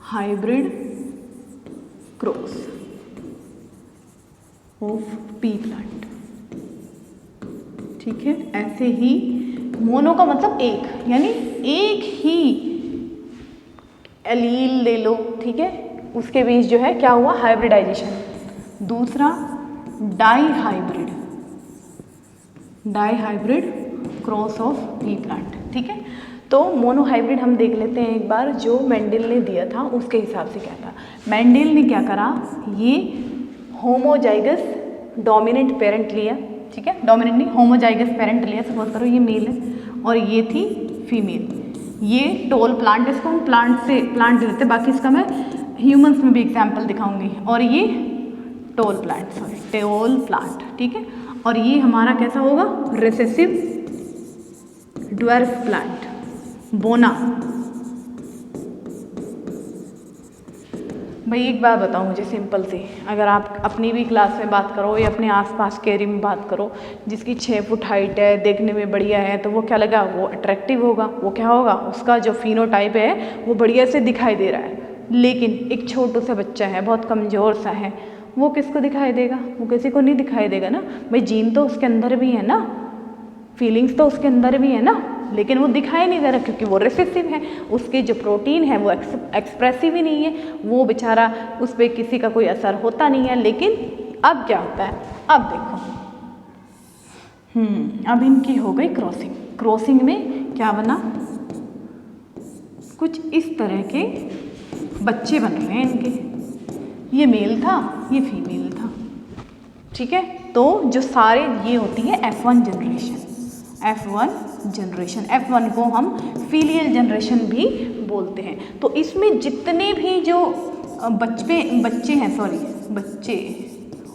hybrid cross of pea plant, ठीक है। ऐसे ही मोनो का मतलब एक, यानी एक ही एलील ले लो, ठीक है, उसके बीच जो है क्या हुआ, हाइब्रिडाइजेशन। दूसरा dihybrid, dihybrid cross of pea plant, ठीक है। तो मोनोहाइब्रिड हम देख लेते हैं एक बार, जो मेंडल ने दिया था उसके हिसाब से क्या था। मेंडल ने क्या करा, ये होमोजाइगस डोमिनेंट पेरेंट लिया, ठीक है, डोमिनेंट नहीं होमोजाइगस पेरेंट लिया। सपोज करो ये मेल है और ये थी फीमेल, ये टोल प्लांट, इसको हम प्लांट ले लेते, बाकी इसका मैं ह्यूमंस में भी एग्जाम्पल दिखाऊंगी। और ये tall plant, sorry tall plant, ठीक है। और ये हमारा कैसा होगा, रिसेसिव ड्वार्फ प्लांट, बोना। भाई एक बात बताओ मुझे सिंपल सी, अगर आप अपनी भी क्लास में बात करो या अपने आसपास के एरिया में बात करो, जिसकी 6 फुट हाइट है, देखने में बढ़िया है, तो वो क्या लगा, वो अट्रैक्टिव होगा, वो क्या होगा, उसका जो फिनोटाइप है वो बढ़िया से दिखाई दे रहा है। लेकिन एक छोटू सा बच्चा है, बहुत कमज़ोर सा है, वो किसको दिखाई देगा, वो किसी को नहीं दिखाई देगा ना। भाई जीन तो उसके अंदर भी है ना, फीलिंग्स तो उसके अंदर भी है ना, लेकिन वो दिखाई नहीं दे रहा क्योंकि वो रिसेसिव है, उसके जो प्रोटीन है वो एक्सप्रेसिव ही नहीं है, वो बेचारा, उस पर किसी का कोई असर होता नहीं है। लेकिन अब क्या होता है, अब देखो, अब इनकी हो गई क्रॉसिंग। क्रॉसिंग में क्या बना, कुछ इस तरह के बच्चे बन रहे हैं इनके, ये मेल था, ये फीमेल था, ठीक है। तो जो सारे ये होती है F1 generation, F1 generation, F1 को हम फीलियल जनरेशन भी बोलते हैं। तो इसमें जितने भी जो बच्चे हैं, सॉरी बच्चे,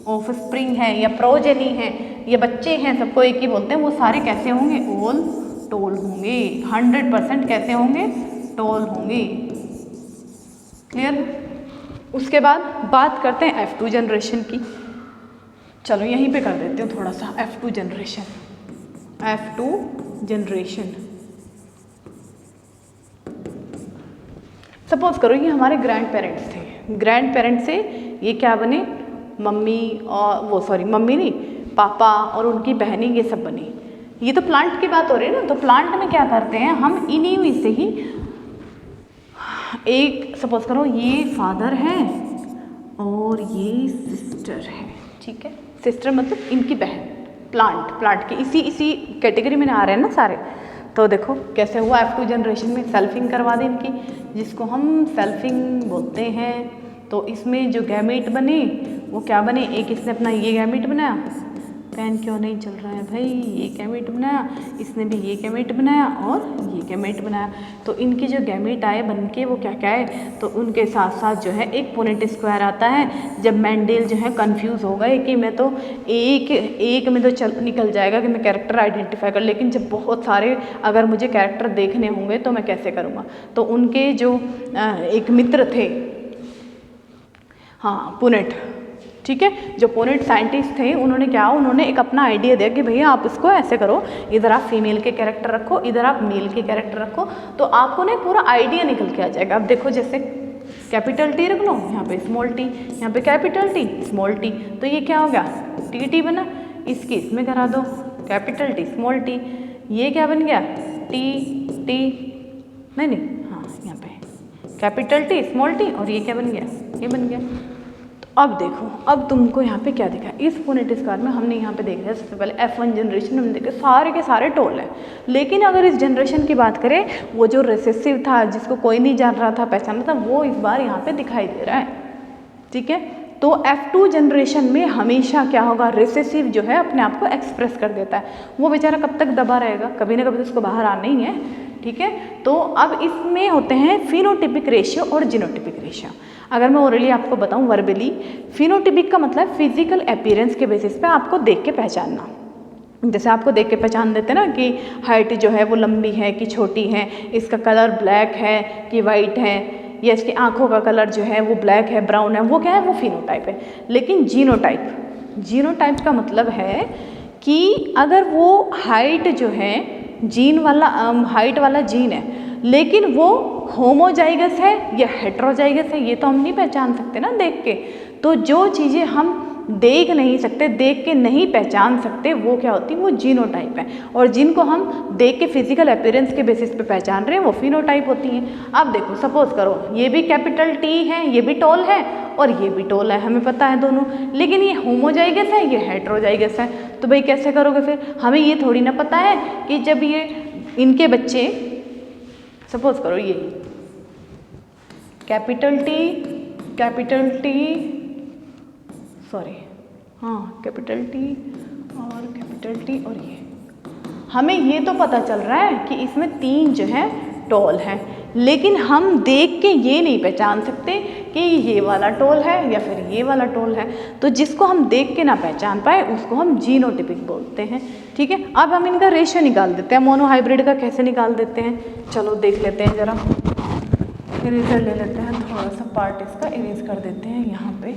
ऑफस्प्रिंग है या प्रोजेनी है या बच्चे हैं, सबको एक ही बोलते हैं, वो सारे कैसे होंगे, ऑल टोल होंगे, 100% कैसे होंगे, टोल होंगे। क्लियर। उसके बाद बात करते हैं F2 जनरेशन की। चलो यहीं पे कर देते हो थोड़ा सा F2 generation. F2 generation, suppose करो ये हमारे ग्रैंड पेरेंट्स थे, ग्रैंड पेरेंट्स से ये क्या बने, मम्मी और वो, सॉरी मम्मी नहीं, पापा और उनकी बहनें, ये सब बनी। ये तो प्लांट की बात हो रही है ना, तो प्लांट में क्या करते हैं हम, इन्हीं में से ही एक, सपोज करो ये फादर है और ये सिस्टर है, ठीक है, सिस्टर मतलब इनकी बहन, प्लांट के इसी कैटेगरी में आ रहे हैं ना सारे। तो देखो कैसे हुआ, F2 जनरेशन में सेल्फिंग करवा दी इनकी, जिसको हम सेल्फिंग बोलते हैं। तो इसमें जो गैमेट बने वो क्या बने, एक इसने अपना ये गैमेट बनाया, पेन क्यों नहीं चल रहा है भाई, ये गैमेट बनाया, इसने भी ये गैमेट बनाया और ये गैमेट बनाया। तो इनके जो गैमेट आए बन के वो क्या क्या है, तो उनके साथ साथ जो है एक पुनेट स्क्वायर आता है। जब मेंडेल जो है कंफ्यूज हो गए कि मैं तो एक में तो निकल जाएगा कि मैं कैरेक्टर आइडेंटिफाई कर, लेकिन जब बहुत सारे अगर मुझे कैरेक्टर देखने होंगे तो मैं कैसे करूँगा। तो उनके जो एक मित्र थे, हाँ पुनेट, ठीक है, जो पुनेट साइंटिस्ट थे, उन्होंने क्या, उन्होंने एक अपना आइडिया दिया कि भैया आप इसको ऐसे करो, इधर आप फीमेल के कैरेक्टर रखो, इधर आप मेल के कैरेक्टर रखो, तो आपको ना पूरा आइडिया निकल के आ जाएगा। अब देखो जैसे कैपिटल टी रख लो, यहाँ पे स्मॉल टी, यहाँ पे कैपिटल टी स्मॉल टी, तो ये क्या हो गया, टी बना, इसकी इसमें करा दो कैपिटल टी स्मॉल टी, ये क्या बन गया, टी नहीं, हाँ यहाँ पे कैपिटल टी स्मॉल टी, और ये क्या बन गया, ये बन गया। अब देखो, अब तुमको यहाँ पे क्या दिखा, इस पुनेट स्क्वायर में हमने यहाँ पे देख लिया सबसे पहले F1 जनरेशन में हमने देखे सारे के सारे टोल हैं। लेकिन अगर इस जनरेशन की बात करें, वो जो रिसेसिव था, जिसको कोई नहीं जान रहा था, पहचाना था, वो इस बार यहाँ पे दिखाई दे रहा है, ठीक है। तो F2 जनरेशन में हमेशा क्या होगा, रिसेसिव जो है अपने आप को एक्सप्रेस कर देता है। वो बेचारा कब तक दबा रहेगा, कभी ना कभी तो उसको बाहर आना ही है, ठीक है। तो अब इसमें होते हैं फिनोटिपिक रेशियो और जीनोटिपिक रेशियो। अगर मैं ओरली आपको बताऊं वर्बली, फिनोटिपिक का मतलब फिजिकल अपीयरेंस के बेसिस पे आपको देख के पहचानना। जैसे आपको देख के पहचान देते ना कि हाइट जो है वो लंबी है कि छोटी है, इसका कलर ब्लैक है कि वाइट है, या इसकी आँखों का कलर जो है वो ब्लैक है ब्राउन है, वो क्या है, वो फिनोटाइप है। लेकिन जीनोटाइप का मतलब है कि अगर वो हाइट जो है जीन वाला हाइट वाला जीन है लेकिन वो होमोजाइगस है या हेट्रोजाइगस है, ये तो हम नहीं पहचान सकते ना देख के। तो जो चीज़ें हम देख नहीं सकते, देख के नहीं पहचान सकते, वो क्या होती है, वो जीनोटाइप है। और जिनको हम देख के फिजिकल अपीयरेंस के बेसिस पे पहचान रहे हैं वो फिनोटाइप होती हैं। अब देखो सपोज करो ये भी कैपिटल टी है, ये भी टॉल है और ये भी टॉल है, हमें पता है दोनों, लेकिन ये होमोजाइगस है ये हेट्रोजाइगस है। तो भाई कैसे करोगे फिर, हमें ये थोड़ी ना पता है कि जब ये इनके बच्चे, सपोज करो ये कैपिटल टी सॉरी हाँ कैपिटल टी और ये, हमें ये तो पता चल रहा है कि इसमें 3 जो है टॉल है, लेकिन हम देख के ये नहीं पहचान सकते कि ये वाला टॉल है या फिर ये वाला टॉल है। तो जिसको हम देख के ना पहचान पाए उसको हम जीनोटिपिक बोलते हैं। ठीक है, अब हम इनका रेशियो निकाल देते हैं। मोनोहाइब्रिड का कैसे निकाल देते हैं, चलो देख लेते हैं जरा। इरेजर ले लेते हैं, थोड़ा सा पार्ट इसका इरेज कर देते हैं यहाँ पे।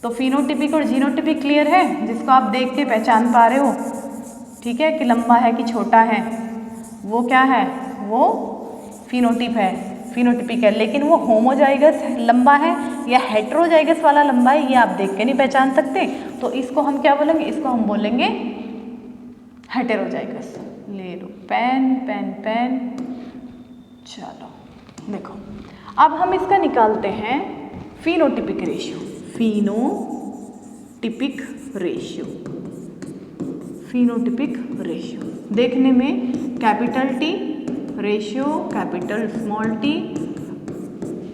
तो फिनोटिपिक और जीनोटिपिक क्लियर है, जिसको आप देख के पहचान पा रहे हो, ठीक है, कि लंबा है कि छोटा है, वो क्या है, वो फिनोटिपिक है। लेकिन वो होमोजाइगस लंबा है या हेट्रोजाइगस वाला लंबा है, ये आप देख के नहीं पहचान सकते। तो इसको हम क्या बोलेंगे, इसको हम बोलेंगे हेटेरोजाइगस। ले लो पेन। चलो देखो, अब हम इसका निकालते हैं फिनोटिपिक रेशियो। देखने में capital T ratio capital small T,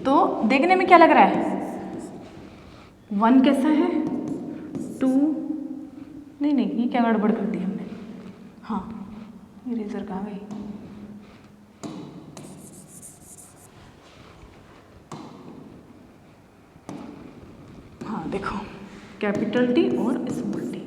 तो देखने में क्या लग रहा है, 1 कैसा है, 2 नहीं ये क्या गड़बड़ कर दी हमने, हाँ इरेजर कहाँ गई, हाँ देखो कैपिटल टी और स्मॉल टी।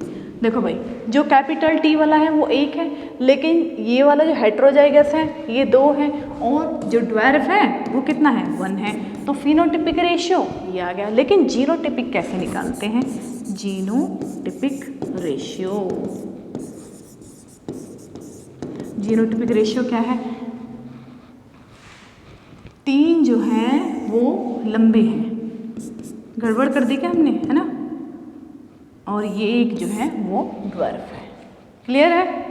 देखो भाई जो कैपिटल टी वाला है वो 1 है, लेकिन ये वाला जो हेट्रोजाइगस है ये 2 है, और जो ड्वार्फ है वो कितना है, 1 है। तो फिनोटिपिक रेशियो ये आ गया। लेकिन जीनोटिपिक कैसे निकालते हैं, जीनोटिपिक रेशियो क्या है, 3 जो है वो लंबे हैं, गड़बड़ कर दी क्या हमने, है ना, और ये 1 जो है वो ड्वार्फ है। क्लियर है,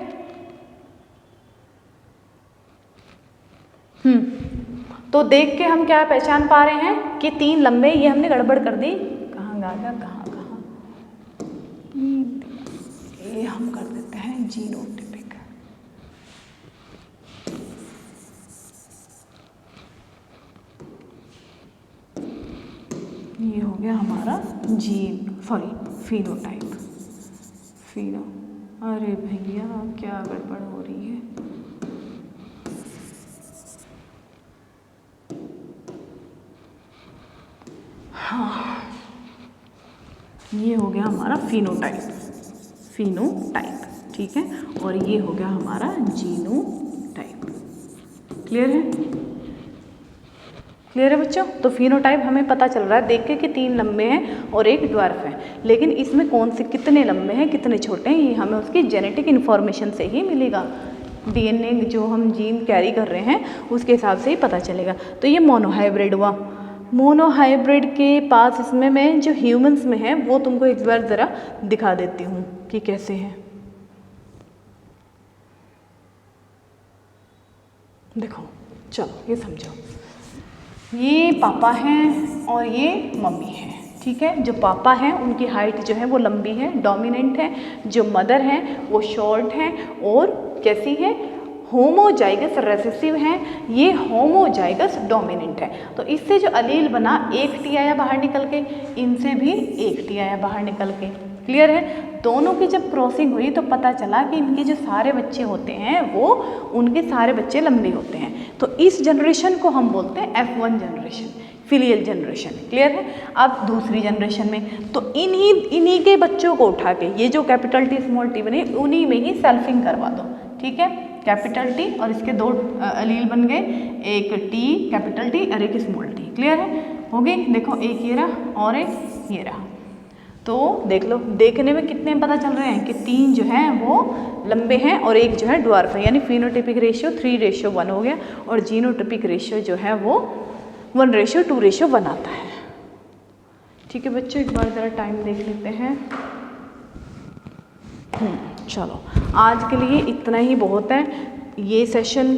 तो देख के हम क्या पहचान पा रहे हैं कि 3 लंबे, ये हमने गड़बड़ कर दी, कहाँ गागा कहाँ ये हम कर देते हैं जीनोटिपिक। ये हो गया हमारा फिनोटाइप। अरे भैया क्या गड़बड़ हो रही है, हाँ ये हो गया हमारा फिनोटाइप, ठीक है, और ये हो गया हमारा जीनोटाइप। क्लियर है बच्चों। तो फिनोटाइप हमें पता चल रहा है देख के कि 3 लंबे हैं और 1 ड्वार्फ है, लेकिन इसमें कौन से कितने लंबे हैं कितने छोटे हैं ये हमें उसकी जेनेटिक इन्फॉर्मेशन से ही मिलेगा। डीएनए जो हम जीन कैरी कर रहे हैं उसके हिसाब से ही पता चलेगा। तो ये मोनोहाइब्रिड हुआ। मोनोहाइब्रिड के पास इसमें मैं जो ह्यूमंस में है वो तुमको एक बार ज़रा दिखा देती हूँ कि कैसे है। देखो चलो ये समझो, ये पापा हैं और ये मम्मी है, ठीक है। जो पापा हैं उनकी हाइट जो है वो लंबी है, डोमिनेंट है। जो मदर हैं वो शॉर्ट हैं और कैसी है, होमोजाइगस रेसेसिव हैं। ये होमोजाइगस डोमिनेंट है। तो इससे जो अलील बना 1 टी आया बाहर निकल के, इनसे भी 1 टी आया बाहर निकल के। क्लियर है। दोनों की जब क्रॉसिंग हुई तो पता चला कि इनके जो सारे बच्चे होते हैं वो उनके सारे बच्चे लंबे होते हैं। तो इस जनरेशन को हम बोलते हैं F1 generation, filial generation. Clear है। अब दूसरी जनरेशन में तो इन्हीं के बच्चों को उठा के ये जो कैपिटल T स्मॉल t बने उन्हीं में ही सेल्फिंग करवा दो। ठीक है, कैपिटल T और इसके दो अलील बन गए, एक T कैपिटल T और एक स्मॉल t। क्लियर है, हो गई। देखो एक ये रहा और एक ये रहा। तो देख लो, देखने में कितने पता चल रहे हैं कि 3 जो हैं वो लंबे हैं और एक जो है ड्वार्फ है, यानी फिनोटाइपिक रेशियो 3:1 हो गया और जीनोटाइपिक रेशियो जो है वो 1:2:1 आता है। ठीक है बच्चों, एक बार ज़रा टाइम देख लेते हैं। चलो आज के लिए इतना ही बहुत है। ये सेशन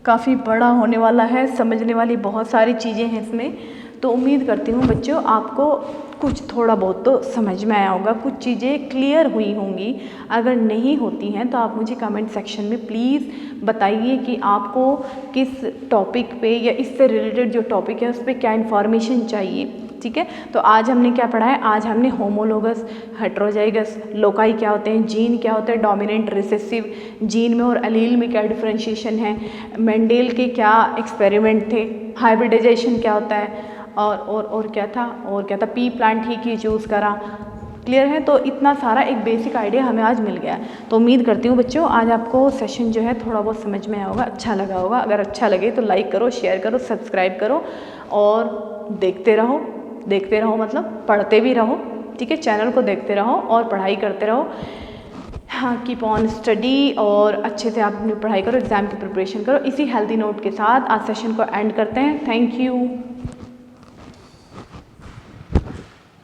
काफ़ी बड़ा होने वाला है, समझने वाली बहुत सारी चीज़ें हैं इसमें। तो उम्मीद करती हूँ बच्चों आपको कुछ थोड़ा बहुत तो समझ में आया होगा, कुछ चीज़ें क्लियर हुई होंगी। अगर नहीं होती हैं तो आप मुझे कमेंट सेक्शन में प्लीज़ बताइए कि आपको किस टॉपिक पे या इससे रिलेटेड जो टॉपिक है उस पर क्या इन्फॉर्मेशन चाहिए। ठीक है, तो आज हमने क्या पढ़ा है? आज हमने होमोलोगस, हेट्रोजाइगस, लोकाई क्या होते हैं, जीन क्या होते हैं, डोमिनेंट, रिसेसिव, जीन में और अलील में क्या डिफरेंशिएशन है, मेंडेल के क्या एक्सपेरिमेंट थे, हाइब्रिडाइजेशन क्या होता है और क्या था पी प्लांट ही की चूज़ करा। क्लियर है, तो इतना सारा एक बेसिक आइडिया हमें आज मिल गया। तो उम्मीद करती हूँ बच्चों आज आपको सेशन जो है थोड़ा बहुत समझ में आया होगा, अच्छा लगा होगा। अगर अच्छा लगे तो लाइक करो, शेयर करो, सब्सक्राइब करो और देखते रहो मतलब पढ़ते भी रहो। ठीक है, चैनल को देखते रहो और पढ़ाई करते रहो। हाँ, कीप ऑन स्टडी और अच्छे से आप अपनी पढ़ाई करो, एग्ज़ाम की प्रिपरेशन करो। इसी हेल्दी नोट के साथ आज सेशन को एंड करते हैं। Thank you.